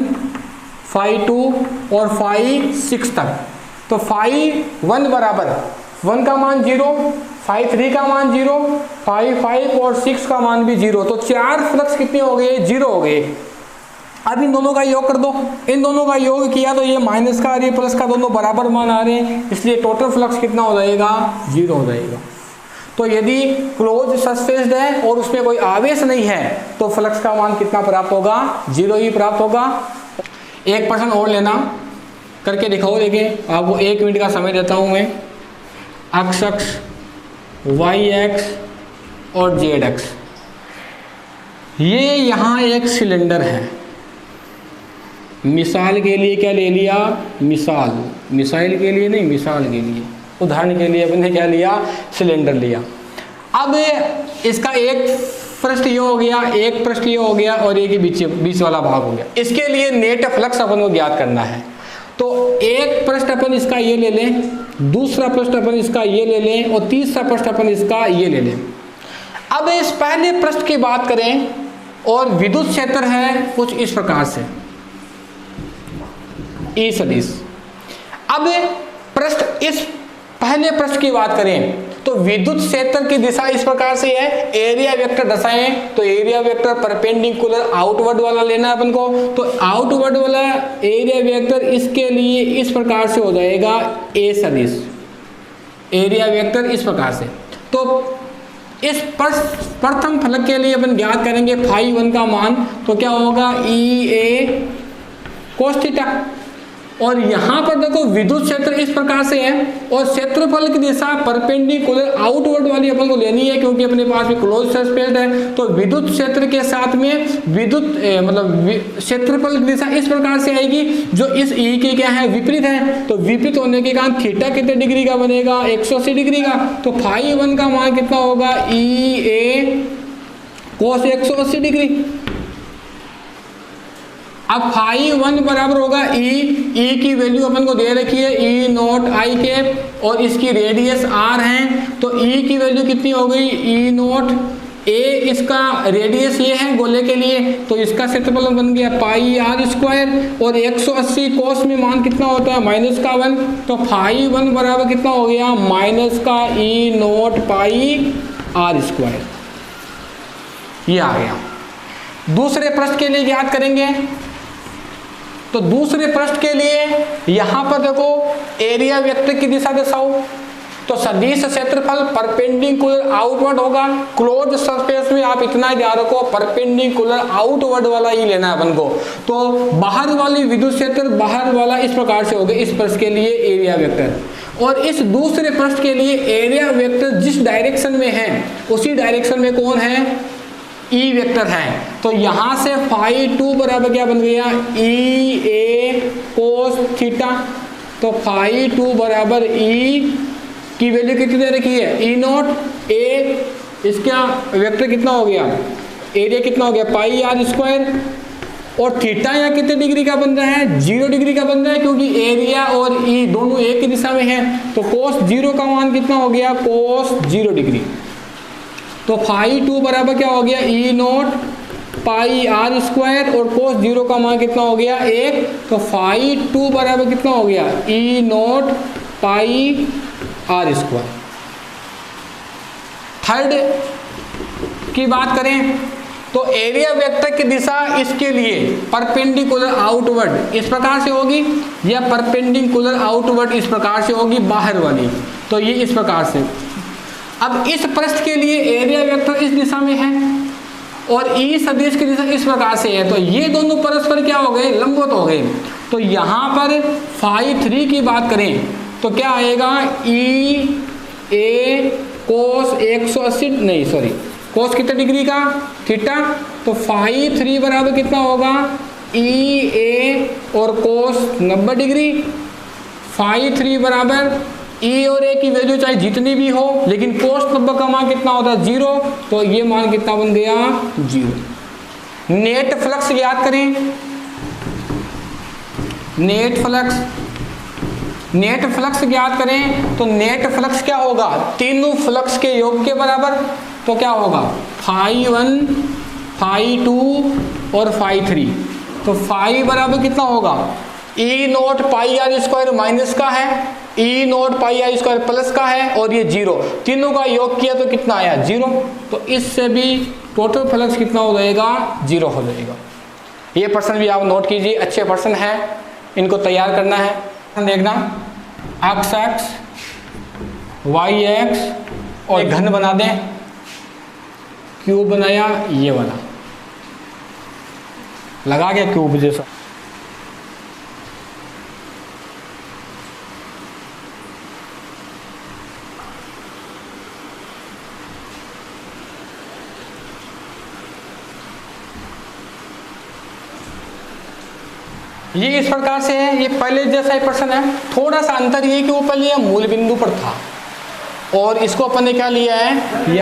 फाई 2 और फाई 6 तक। तो फाई 1 बराबर 1 का मान 0, फाई 3 का मान 0, फाई 5 और 6 का मान भी 0। तो 4 फ्लक्स कितने हो गए, 0 हो गए। अब इन दोनों का योग कर दो, इन दोनों का योग किया तो ये माइनस का और ये प्लस का दोनों बराबर मान आ रहे हैं, इसलिए टोटल फ्लक्स कितना हो जाएगा, 0 हो जाएगा। तो यदि क्लोज सस्पेंस्ड है और उसमें कोई आवेश नहीं है तो फ्लक्स का मान कितना प्राप्त होगा, 0 ही प्राप्त होगा। एक प्रश्न और लेना, करके दिखाओ, देखिए आपको 1 मिनट का समय देता हूँ मैं। अक्ष वाई एक्स और जेड एक्स, ये यहाँ एक सिलेंडर है। मिसाल के लिए क्या ले लिया, मिसाइल के लिए नहीं, मिसाल के लिए, उदाहरण के लिए अपने क्या लिया, सिलेंडर लिया। अब इसका एक पृष्ठ ये हो गया, एक पृष्ठ ये हो गया और एक ही बीच वाला भाग हो गया। इसके लिए नेट फ्लक्स अपन को ज्ञात करना है। तो एक पृष्ठ अपन इसका ये ले लें, दूसरा पृष्ठ अपन इसका ये ले लें और तीसरा पृष्ठ अपन इसका ये ले लें। अब इस पहले पृष्ठ की बात करें और विद्युत क्षेत्र है कुछ इस प्रकार से, ई सदिश। अब पृष्ठ, इस पहले पृष्ठ की बात करें तो विद्युत क्षेत्र की दिशा इस प्रकार से है, एरिया वेक्टर दर्शाएं तो एरिया वेक्टर परपेंडिकुलर आउटवर्ड वाला लेना है अपन को। तो आउटवर्ड वाला एरिया वेक्टर इसके लिए इस प्रकार से हो जाएगा ए सदिश, एरिया वेक्टर इस प्रकार से। तो इस प्रथम फलक के लिए अपन ज्ञात करेंगे फाई 1 का मान, तो क्या होगा ई ए कोस थीटा। और यहाँ पर देखो विद्युत क्षेत्र इस प्रकार से है और क्षेत्रफल की दिशा परपेंडिकुलर आउटवर्ड वाली अपन को लेनी है क्योंकि अपने पास भी क्लोज सरफेस है। तो विद्युत क्षेत्र के साथ में विद्युत मतलब क्षेत्रफल की दिशा इस प्रकार से आएगी जो इस ई के क्या है विपरीत है। तो विपरीत होने के कारण थीटा कितने डिग्री का बनेगा 180 डिग्री का। तो फाई 1 का मान कितना होगा ई ए कोस 180 डिग्री। अब फाई 1 बराबर होगा ई की वैल्यू अपन को दे रखी है ई नोट आई कैप और इसकी रेडियस आर है। तो ई की वैल्यू कितनी हो गई ई नोट ए, इसका रेडियस ये है गोले के लिए तो इसका क्षेत्रफल बन गया पाई आर स्क्वायर और 180 कोस में मान कितना होता है माइनस का 1। तो फाई 1 बराबर कितना हो गया माइनस का ई नोट पाई आर स्क्वायर, ये आ गया। दूसरे पृष्ठ के लिए ज्ञात करेंगे तो दूसरे पृष्ठ के लिए यहां पर देखो एरिया वेक्टर की दिशा दर्शाओ तो सदिश क्षेत्रफल परपेंडिकुलर आउटवर्ड होगा। क्लोज सरफेस में आप इतना ध्यान रखो परपेंडिकुलर आउटवर्ड वाला ही लेना है अपन को। तो बाहर वाली विद्युत क्षेत्र बाहर वाला इस प्रकार से होगा इस पृष्ठ के लिए एरिया वेक्टर। और इस दूसरे पृष्ठ के लिए एरिया वेक्टर जिस डायरेक्शन में है उसी डायरेक्शन में कौन है ई वेक्टर है। तो यहां से फाई 2 बराबर क्या बन गया ई ए कोस थीटा। तो फाई 2 बराबर ई की वैल्यू कितनी दे रखी है ई नोट ए, इसका वेक्टर कितना हो गया एरिया कितना हो गया पाई आर स्क्वायर। और थीटा यहाँ कितने डिग्री का बन रहा है 0 डिग्री का बन रहा है क्योंकि एरिया और ई दोनों एक ही दिशा में है। तो कोस 0 का मान कितना हो गया कोस 0 डिग्री। तो फाई 2 बराबर क्या हो गया E nought pi R square और कोस 0 का मान कितना हो गया 1। तो फाई 2 बराबर कितना हो गया E nought pi R square. Third की बात करें तो एरिया वेक्टर की दिशा इसके लिए परपेंडिकुलर आउटवर्ड इस प्रकार से होगी या परपेंडिकुलर आउटवर्ड इस प्रकार से होगी बाहर वाली। तो ये इस प्रकार से। अब इस पृष्ठ के लिए एरिया वेक्टर इस दिशा में है और ई सदिश की दिशा इस प्रकार से है। तो ये दोनों परस्पर क्या हो गए लंबवत हो गए। तो यहाँ पर फाई 3 की बात करें तो क्या आएगा ई ए कोस 180 नहीं सॉरी कोस कितने डिग्री का थीटा। तो फाई 3 बराबर कितना होगा ई ए और कोस 90 डिग्री। फाई 3 बराबर ई और ए की वैल्यू चाहे जितनी भी हो लेकिन कोस 90 का मान कितना होता है 0। तो ये मान कितना बन गया 0। नेट फ्लक्स याद करें नेट फ्लक्स ज्ञात करें तो नेट फ्लक्स क्या होगा तीनों फ्लक्स के योग के बराबर। तो क्या होगा फाई 1 फाई 2 और फाई 3। तो फाई बराबर कितना होगा E nought pi R square minus का है E nought pi R square plus का है और ये 0 तीनों का योग किया तो कितना आया 0। तो इससे भी टोटल फ्लक्स कितना हो जाएगा 0 हो जाएगा। ये प्रश्न भी आप नोट कीजिए अच्छे प्रश्न है इनको तैयार करना है। देखना एक्स एक्स वाई एक्स और एक घन बना दें क्यूब बनाया ये वाला लगा गया क्यूब जैसा। ये इस प्रकार से है, ये पहले जैसा ही प्रश्न है। थोड़ा सा अंतर ये कि वो पहले मूल बिंदु पर था और इसको अपन ने क्या लिया है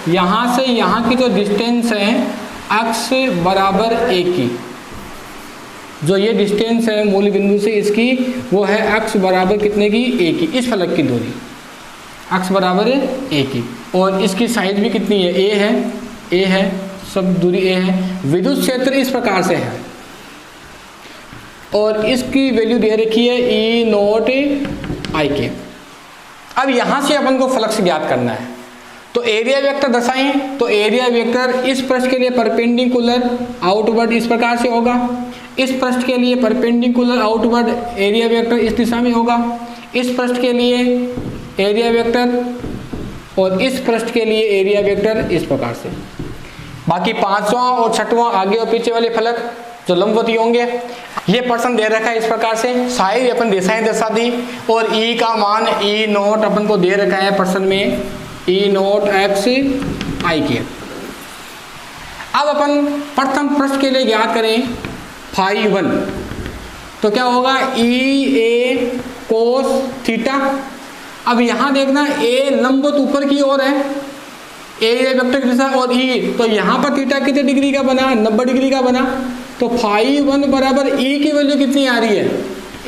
यहाँ से यहाँ की जो डिस्टेंस है एक्स बराबर ए की, जो ये डिस्टेंस है मूल बिंदु से इसकी वो है एक्स बराबर कितने की ए की। इस फलक की दूरी एक्स बराबर ए की और इसकी साइज भी कितनी है ए है सब दूरी ए है। विद्युत क्षेत्र इस प्रकार से है और इसकी वैल्यू दे रखी है ई नॉट आई के। अब यहाँ से अपन को फ्लक्स ज्ञात करना है, तो एरिया वेक्टर दर्शाएं। तो एरिया वेक्टर इस पृष्ठ के लिए परपेंडिकुलर आउटवर्ड इस प्रकार से होगा, इस पृष्ठ के लिए परपेंडिकुलर आउटवर्ड एरिया वेक्टर इस दिशा में होगा, इस पृष्ठ के लिए एरिया वेक्टर और इस पृष्ठ के लिए एरिया वेक्टर इस प्रकार से। बाकी पांचवां और छठवां आगे और पीछे वाले फलक जो लंबवती होंगे। ये प्रश्न दे रखा है इस प्रकार से, सारी अपन दिशाएं दर्शा दी और ई का मान ई नॉट अपन को दे रखा है प्रश्न में ई नॉट एक्स आई के। अब अपन प्रथम पृष्ठ के लिए ज्ञात करें फाई 1, तो क्या होगा ई ए कोस थीटा। अब यहाँ देखना ए लंबवत ऊपर की ओर है, एरिया वेक्टर की दिशा और ई, तो यहाँ पर थीटा कितने डिग्री का बना, 90 डिग्री का बना। तो फाई 1 बराबर ई की वैल्यू कितनी आ रही है,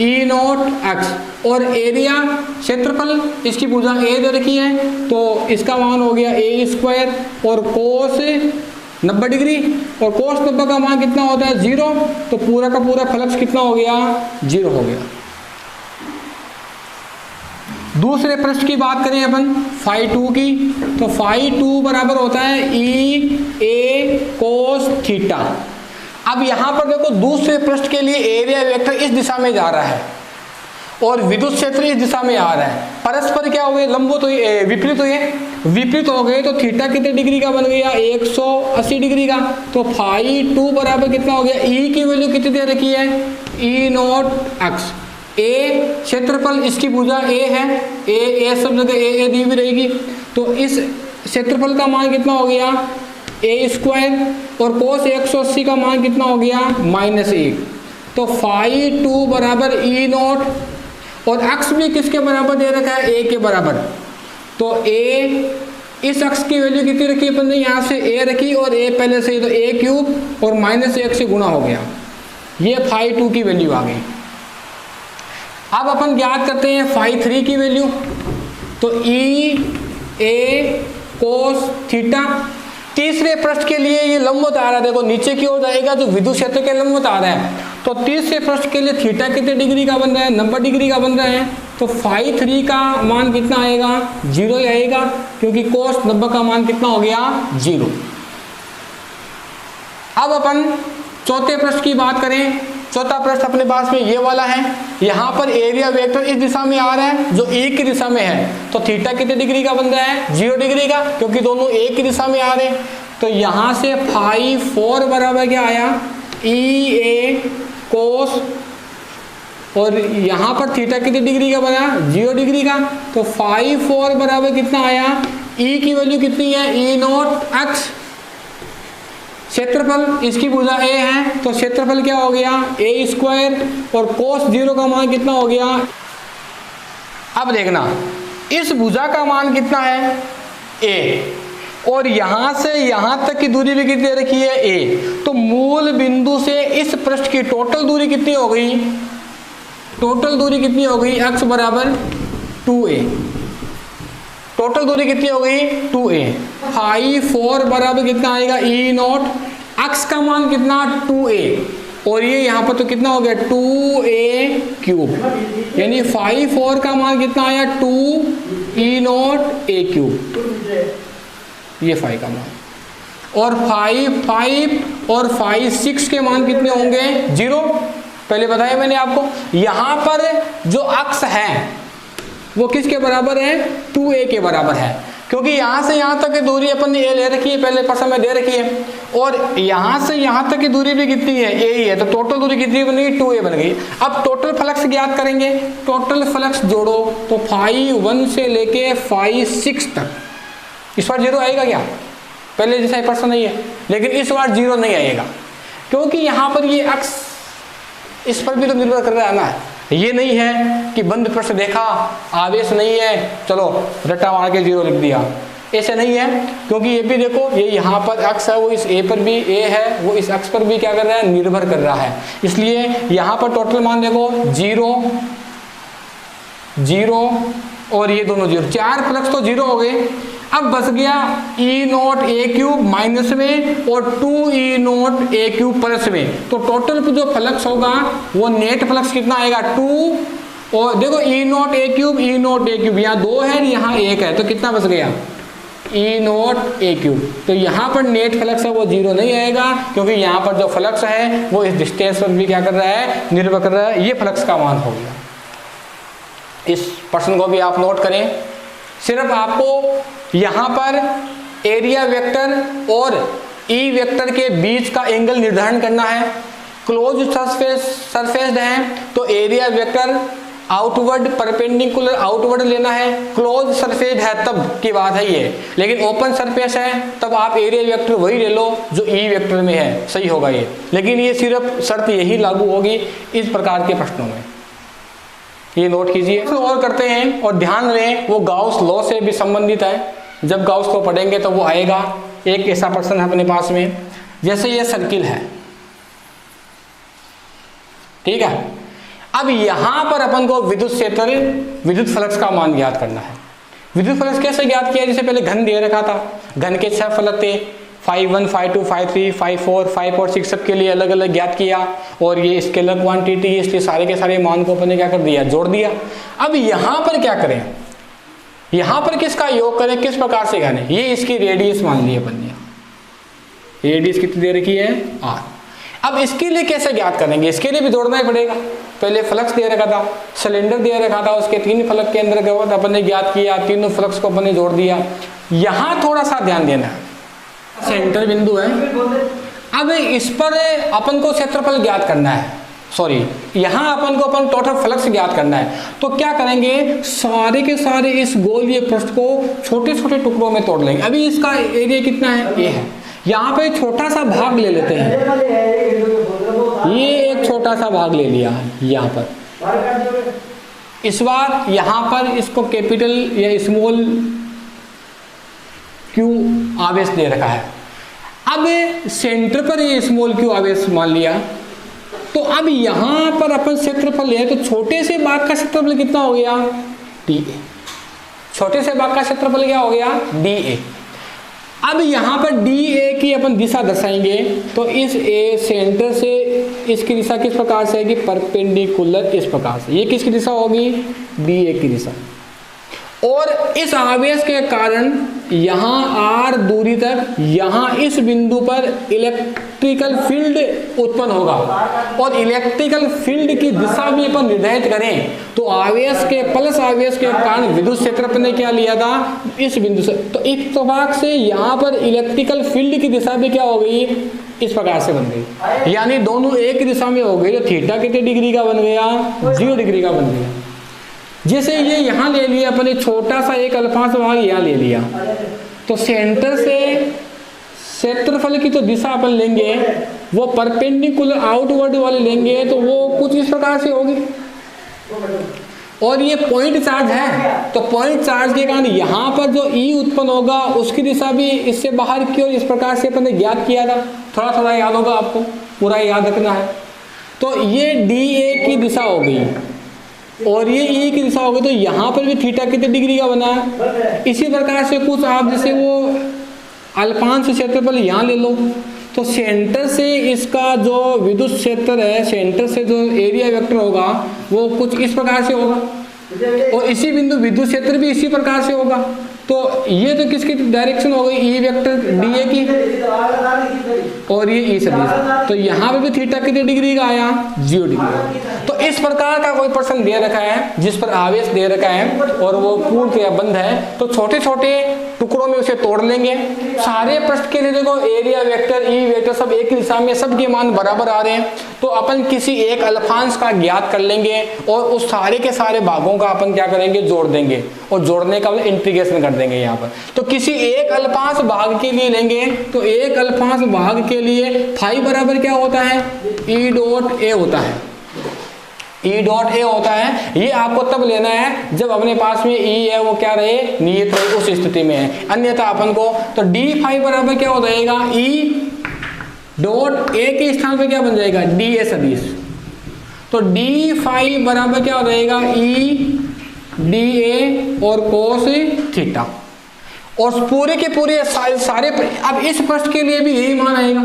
ई नॉट एक्स, और एरिया क्षेत्रफल इसकी भुजा ए दे रखी है, तो इसका मान हो गया ए स्क्वायर, और कोस 90 डिग्री, और कोस 90 का मान कितना होता है 0, तो पूरा का पूरा फ्लक्स कितना हो गया 0 हो गया। दूसरे पृष्ठ की बात करें अपन फाई 2 की, तो फाई 2 बराबर होता है ई ए कोस थीटा। अब यहाँ पर देखो दूसरे पृष्ठ के लिए एरिया वेक्टर इस दिशा में जा रहा है और विद्युत क्षेत्र इस दिशा में आ रहा है, परस्पर क्या हो गए लंबवत विपरीत हुए, विपरीत हो गए, तो थीटा कितने डिग्री का बन गया 180 डिग्री का। तो फाई 2 बराबर कितना हो गया, ई की वैल्यू कितनी दे रखी है ई नॉट एक्स, ए क्षेत्रफल इसकी भुजा ए है, ए सब जगह ए दी हुई रहेगी, तो इस क्षेत्रफल का मान कितना हो गया ए स्क्वायर, और कोस 180 का मान कितना हो गया -1। तो फाई 2 बराबर ई नॉट, और एक्स भी किसके बराबर दे रखा है ए के बराबर, तो ए इस अक्ष की वैल्यू कितनी रखी अपन ने यहाँ से ए रखी, और ए पहले से, तो ए क्यूब और -1 से गुणा हो गया, ये फाई 2 की वैल्यू आ गई। अब अपन ज्ञात करते हैं फाई 3 की वैल्यू, तो ई ए कोस थीटा। तीसरे पृष्ठ के लिए ये लंबवत आ रहा है, देखो नीचे की ओर जाएगा जो विद्युत क्षेत्र के लंबवत आ रहा है, तो तीसरे पृष्ठ के लिए थीटा कितने डिग्री का बन रहा है 90 डिग्री का बन रहा है, तो फाई 3 का मान कितना आएगा 0 ही आएगा, क्योंकि कोस 90 का मान कितना हो गया 0। अब अपन चौथे पृष्ठ की बात करें, चौथा पृष्ठ अपने पास में ये वाला है, यहाँ पर एरिया वेक्टर इस दिशा में आ रहा है जो एक की दिशा में है, तो थीटा कितने डिग्री का बन रहा है 0 डिग्री का, क्योंकि दोनों एक की दिशा में आ रहे हैं। तो यहाँ से फाई 4 बराबर क्या आया ई ए कोस, और यहाँ पर थीटा कितने डिग्री का बना 0 डिग्री का, तो फाई 4 बराबर कितना आया ई की वैल्यू कितनी है ई नॉट एक्स, क्षेत्रफल इसकी भुजा ए है, तो क्षेत्रफल क्या हो गया ए स्क्वायर, और कोस 0 का मान कितना हो गया। अब देखना इस भुजा का मान कितना है ए, और यहां से यहां तक की दूरी भी कितनी रखी है ए, तो मूल बिंदु से इस पृष्ठ की टोटल दूरी कितनी हो गई, टोटल दूरी कितनी हो गई x बराबर 2a, टोटल दूरी कितनी हो गई 2a। फाई 4 बराबर कितना आएगा ई नॉट, x का मान कितना 2a, और ये यहाँ पर तो कितना हो गया 2a क्यूब, यानी फाई 4 का मान कितना आया 2 ई नॉट a क्यूब, ये फाई का मान, और फाई 5 और फाई 6 के मान कितने होंगे 0, पहले बताया मैंने आपको। यहाँ पर जो अक्ष है वो किसके बराबर है 2a के बराबर है, क्योंकि यहाँ से यहाँ तक की दूरी अपन ने ए ले रखी है, पहले प्रश्न में दे रखी है, और यहाँ से यहाँ तक की दूरी भी कितनी है ए ही है, तो टोटल दूरी कितनी बन गई 2a बन गई। अब टोटल फ्लक्स ज्ञात करेंगे, टोटल फ्लक्स जोड़ो, तो फाई 1 से लेके फाई 6 तक, इस बार 0 आएगा क्या, पहले जैसा प्रश्न नहीं है, लेकिन इस बार 0 नहीं आएगा, क्योंकि यहाँ पर ये अक्ष इस पर भी तो निर्भर कर रहा है ना, ये नहीं है कि बंद पृष्ठ देखा आवेश नहीं है चलो रट्टा मार के 0 लिख दिया, ऐसे नहीं है, क्योंकि ये भी देखो ये यहाँ पर अक्ष है, वो इस ए पर भी ए है, वो इस अक्ष पर भी क्या कर रहा है निर्भर कर रहा है, इसलिए यहाँ पर टोटल मान देखो 0 0 और ये दोनों 0, 4 फ्लक्स तो 0 हो गए। अब बच गया ई नॉट ए क्यूब माइनस में और 2 ई नॉट ए क्यूब प्लस में। तो टोटल जो फ्लक्स होगा वो नेट फ्लक्स कितना आएगा 2, और देखो ई नॉट ए क्यूब यहाँ 2 है, यहाँ 1 है, तो कितना बच गया ई नॉट ए क्यूब। तो यहाँ पर नेट फ्लक्स है वो 0 नहीं आएगा, क्योंकि यहाँ पर जो फ्लक्स है वो इस डिस्टेंस पर भी क्या कर रहा है, निर्भर कर रहा है। ये फ्लक्स का मान हो गया। इस प्रश्न को भी आप नोट करें। सिर्फ आपको यहाँ पर एरिया वेक्टर और ई वेक्टर के बीच का एंगल निर्धारण करना है। क्लोज सरफेस है तो area vector outward perpendicular outward लेना है। क्लोज सरफेस है तब की बात है ये, लेकिन ओपन सरफेस है तब आप एरिया वेक्टर वही ले लो जो ई वेक्टर में है, सही होगा ये। लेकिन ये सिर्फ शर्त यही लागू होगी इस प्रकार के प्रश्नों में, ये नोट कीजिए। तो और करते हैं और ध्यान रहे वो गाउस लॉ से भी संबंधित है। जब गाउस को पढ़ेंगे तो वो आएगा। एक ऐसा प्रश्न है अपने पास में, जैसे ये सर्किल है, ठीक है। अब यहां पर अपन को विद्युत क्षेत्र विद्युत फ्लक्स का मान ज्ञात करना है। विद्युत फ्लक्स कैसे ज्ञात किया, जैसे पहले घन दे रखा था, घन के 6 फलक थे, 5.1 5.2 5.3 5.4 5 और 6 सबके लिए अलग अलग ज्ञात किया, और ये स्केलर क्वांटिटी, इसलिए सारे के सारे मान को अपन ने क्या कर दिया, जोड़ दिया। अब यहाँ पर क्या करें, यहाँ पर किसका योग करें, किस प्रकार से करें, ये इसकी रेडियस मान ली अपन ने, रेडियस कितनी दे रखी है r। अब इसके लिए कैसे ज्ञात करेंगे, इसके लिए भी जोड़ना ही पड़ेगा। पहले फ्लक्स दे रखा था, सिलेंडर दे रखा था, उसके 3 फलक के अंदर अपन ने ज्ञात किया, तीनों फ्लक्स को अपन ने जोड़ दिया। यहाँ थोड़ा सा ध्यान देना है, सेंटर बिंदु है। अब इस पर अपन को क्षेत्रफल ज्ञात करना है, सॉरी यहाँ अपन को अपन टोटल फ्लक्स ज्ञात करना है। तो क्या करेंगे, सारे के सारे इस गोलीय पृष्ठ को छोटे छोटे टुकड़ों में तोड़ लेंगे। अभी इसका एरिया कितना है, ये है। यहाँ पे छोटा सा भाग ले लेते हैं, ये एक छोटा सा भाग ले लिया यहाँ पर। इस बार यहाँ पर इसको कैपिटल या स्मॉल क्यू आवेश दे रखा है। अब सेंटर पर ये स्मॉल क्यू आवेश मान लिया, तो अब यहाँ पर अपन क्षेत्रफल ले, तो छोटे से भाग का क्षेत्रफल कितना हो गया, डी ए। छोटे से भाग का क्षेत्रफल क्या हो गया, डी ए। अब यहाँ पर डी ए की अपन दिशा दर्शाएंगे, तो इस ए सेंटर से इसकी दिशा किस प्रकार से है, परपेंडिकुलर इस प्रकार से। ये किसकी दिशा होगी, डी ए की दिशा। और इस आवेश के कारण यहाँ आर दूरी तक यहाँ इस बिंदु पर इलेक्ट्रिकल फील्ड उत्पन्न होगा, और इलेक्ट्रिकल फील्ड की दिशा भी अपन निर्धारित करें तो आवेश के प्लस आवेश के कारण विद्युत क्षेत्र अपन ने क्या लिया था, इस बिंदु से। तो इस प्रकार से यहाँ पर इलेक्ट्रिकल फील्ड की दिशा भी क्या हो गई, इस प्रकार से बन गई, यानी दोनों एक दिशा में हो गई। तो थीटा कितने डिग्री का बन गया, 0 डिग्री का बन गया। जैसे ये यहाँ ले लिया अपने, छोटा सा एक अल्फांश भाग यहाँ ले लिया, तो सेंटर से क्षेत्रफल की तो दिशा अपन लेंगे वो परपेंडिकुलर आउटवर्ड वाले लेंगे, तो वो कुछ इस प्रकार से होगी। और ये पॉइंट चार्ज है, तो पॉइंट चार्ज के कारण यहाँ पर जो ई उत्पन्न होगा उसकी दिशा भी इससे बाहर की ओर इस प्रकार से अपन ने ज्ञात किया था। थोड़ा थोड़ा याद होगा आपको, पूरा याद रखना है। तो ये डी ए की दिशा हो गई और ये ई की दिशा हो गई, तो यहाँ पर भी थीटा कितने डिग्री का बना है। इसी प्रकार से कुछ आप जैसे वो अल्पांश क्षेत्रफल यहाँ ले लो, तो सेंटर से इसका जो विद्युत क्षेत्र है, सेंटर से जो एरिया वेक्टर होगा वो कुछ इस प्रकार से होगा, और इसी बिंदु विद्युत क्षेत्र भी इसी प्रकार से होगा। तो ये तो किसकी डायरेक्शन हो गई, ई वेक्टर डी ए की, और ये ई सदिश। तो यहाँ पे भी थीटा कितने डिग्री का आया, 0 डिग्री। तो इस प्रकार का कोई प्रश्न दे रखा है जिस पर आवेश दे रखा है और वो पूर्णतया बंद है, तो छोटे छोटे टुकड़ों में उसे तोड़ लेंगे। सारे पृष्ठ के लिए देखो एरिया वेक्टर, ई वेक्टर सब एक ही दिशा में, सबके मान बराबर आ रहे हैं, तो अपन किसी एक अल्पांश का ज्ञात कर लेंगे और उस सारे के सारे भागों का अपन क्या करेंगे, जोड़ देंगे, और जोड़ने का इंटीग्रेशन कर देंगे यहाँ पर। तो किसी एक अल्पांश भाग के लिए लेंगे, तो एक अल्पांश भाग के लिए फाई बराबर क्या होता है, ई डॉट ए होता है, ई डॉट ए होता है। ये आपको तब लेना है जब अपने पास में ई है वो क्या रहे, नियत रहे, उस स्थिति में है। अन्यथा अपन को तो डी फाई बराबर क्या हो जाएगा, ई डॉट ए के स्थान पे क्या बन जाएगा, डी ए सदिश। तो डी फाई बराबर क्या हो जाएगा, ई डी ए और कोस थीटा। और पूरे के पूरे सारे अब इस पृष्ठ के लिए भी यही मान आएगा,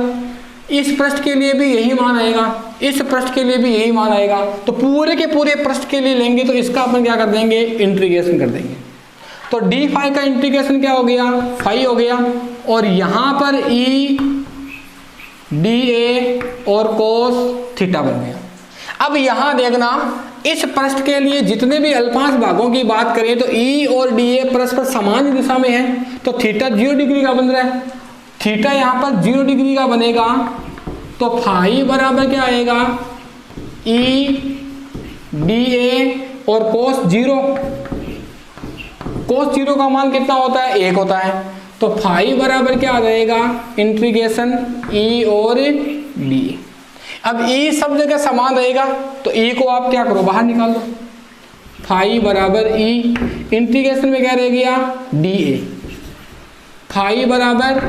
इस पृष्ठ के लिए भी यही मान आएगा, इस पृष्ठ के लिए भी यही मान आएगा। तो पूरे के पूरे पृष्ठ के लिए लेंगे तो इसका अपन क्या कर देंगे, इंटीग्रेशन कर देंगे। तो डी फाई का इंटीग्रेशन क्या हो गया, फाई हो गया, और यहां पर ई डी ए और कोस थीटा बन गया। अब यहां देखना, इस पृष्ठ के लिए जितने भी अल्पांश भागों की बात करें तो ई और डी ए परस्पर समान दिशा में है, तो थीटा 0 डिग्री का बन रहा है, थीटा यहां पर 0 डिग्री का बनेगा। तो फाई बराबर क्या आएगा, ई डी ए और कोस 0, कोस 0 का मान कितना होता है, 1 होता है। तो फाई बराबर क्या आ जाएगा, इंटीग्रेशन ई और डी। अब ई सब जगह समान रहेगा तो ई को आप क्या करो, बाहर निकाल दो। फाई बराबर ई, इंटीग्रेशन में क्या रह गया, डी ए। फाई बराबर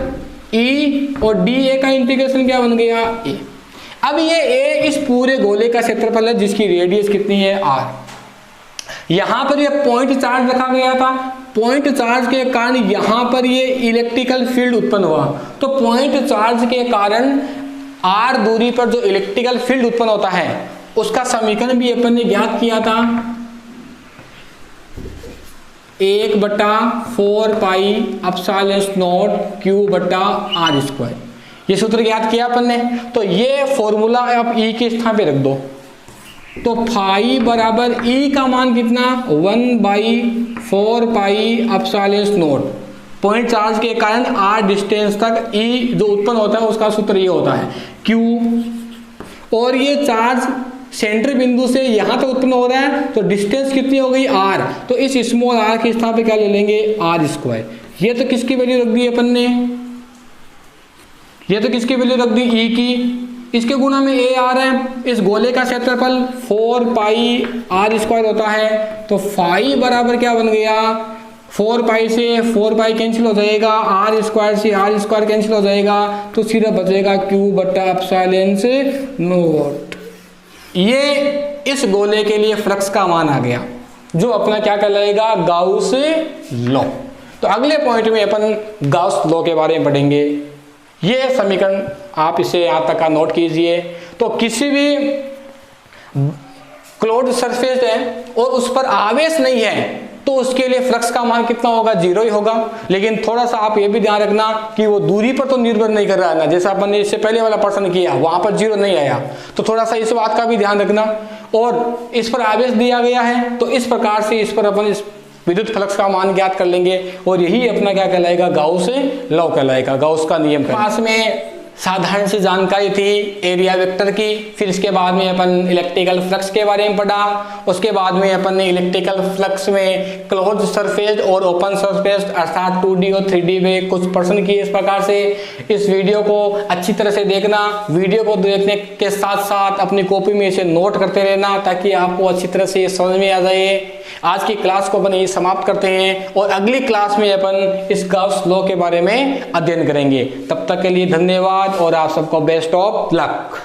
ई और डी ए का इंटीग्रेशन क्या बन गया, ए। अब ये ए इस पूरे गोले का क्षेत्रफल है जिसकी रेडियस कितनी है, आर। यहां पर ये पॉइंट चार्ज रखा गया था, पॉइंट चार्ज के कारण यहां पर ये इलेक्ट्रिकल फील्ड उत्पन्न हुआ। तो पॉइंट चार्ज के कारण आर दूरी पर जो इलेक्ट्रिकल फील्ड उत्पन्न होता है उसका समीकरण भी अपन ने ज्ञात किया था, 1/4 पाई एप्सिलॉन नॉट क्यू बटा आर स्क्वायर, ये सूत्र ज्ञात किया अपन ने। तो ये फॉर्मूला आप ई के स्थान पे रख दो। तो फाई बराबर ई का मान कितना, 1/4 pi epsilon not, point charge के कारण आर डिस्टेंस तक ई जो उत्पन्न होता है उसका सूत्र ये होता है क्यू, और ये चार्ज सेंटर बिंदु से यहां तक उत्पन्न हो रहा है तो डिस्टेंस कितनी हो गई, आर। तो इस स्मॉल आर के स्थान पे क्या ले लेंगे, आर स्क्वायर। ये तो किसकी वैल्यू रख दी अपन ने, ये तो किसकी वैल्यू रख दी, ई की। इसके गुणा में ए आ रहा है, इस गोले का क्षेत्रफल 4 पाई आर स्क्वायर होता है। तो फाई बराबर क्या बन गया, 4 पाई से 4 पाई कैंसिल हो जाएगा, आर स्क्वायर से आर स्क्वायर कैंसिल हो जाएगा, तो सिर्फ बचेगा क्यू बटा एप्सिलॉन नॉट। ये इस गोले के लिए फ्लक्स का मान आ गया जो अपना क्या कहलाएगा, गाउस लॉ। तो अगले पॉइंट में अपन गाउस लॉ के बारे में पढ़ेंगे। ये समीकरण आप इसे यहां तक का नोट कीजिए। तो किसी भी क्लोज्ड सरफेस है और उस पर आवेश नहीं है तो उसके लिए फ्लक्स का मान कितना होगा, 0 ही होगा। लेकिन थोड़ा सा आप ये भी ध्यान रखना कि वो दूरी पर तो निर्भर नहीं कर रहा है ना, जैसा अपन ने इससे पहले वाला प्रश्न किया वहां पर 0 नहीं आया, तो थोड़ा सा इस बात का भी ध्यान रखना। और इस पर आवेश दिया गया है तो इस प्रकार से इस पर अपन इस विद्युत फ्लक्स का मान ज्ञात कर लेंगे और यही अपना क्या कहलाएगा, गाउस लॉ कहलाएगा, गाउस का नियम। पास में साधारण सी जानकारी थी एरिया वेक्टर की, फिर इसके बाद में अपन इलेक्ट्रिकल फ्लक्स के बारे में पढ़ा, उसके बाद में अपन ने इलेक्ट्रिकल फ्लक्स में क्लोज सरफेस और ओपन सरफेस अर्थात 2D और 3D में कुछ प्रश्न किए। इस प्रकार से इस वीडियो को अच्छी तरह से देखना, वीडियो को देखने के साथ साथ अपनी कॉपी में इसे नोट करते रहना ताकि आपको अच्छी तरह से समझ में आ जाए। आज की क्लास को अपन यही समाप्त करते हैं और अगली क्लास में अपन इस गाउस लॉ के बारे में अध्ययन करेंगे। तब तक के लिए धन्यवाद और आप सबको बेस्ट ऑफ लक।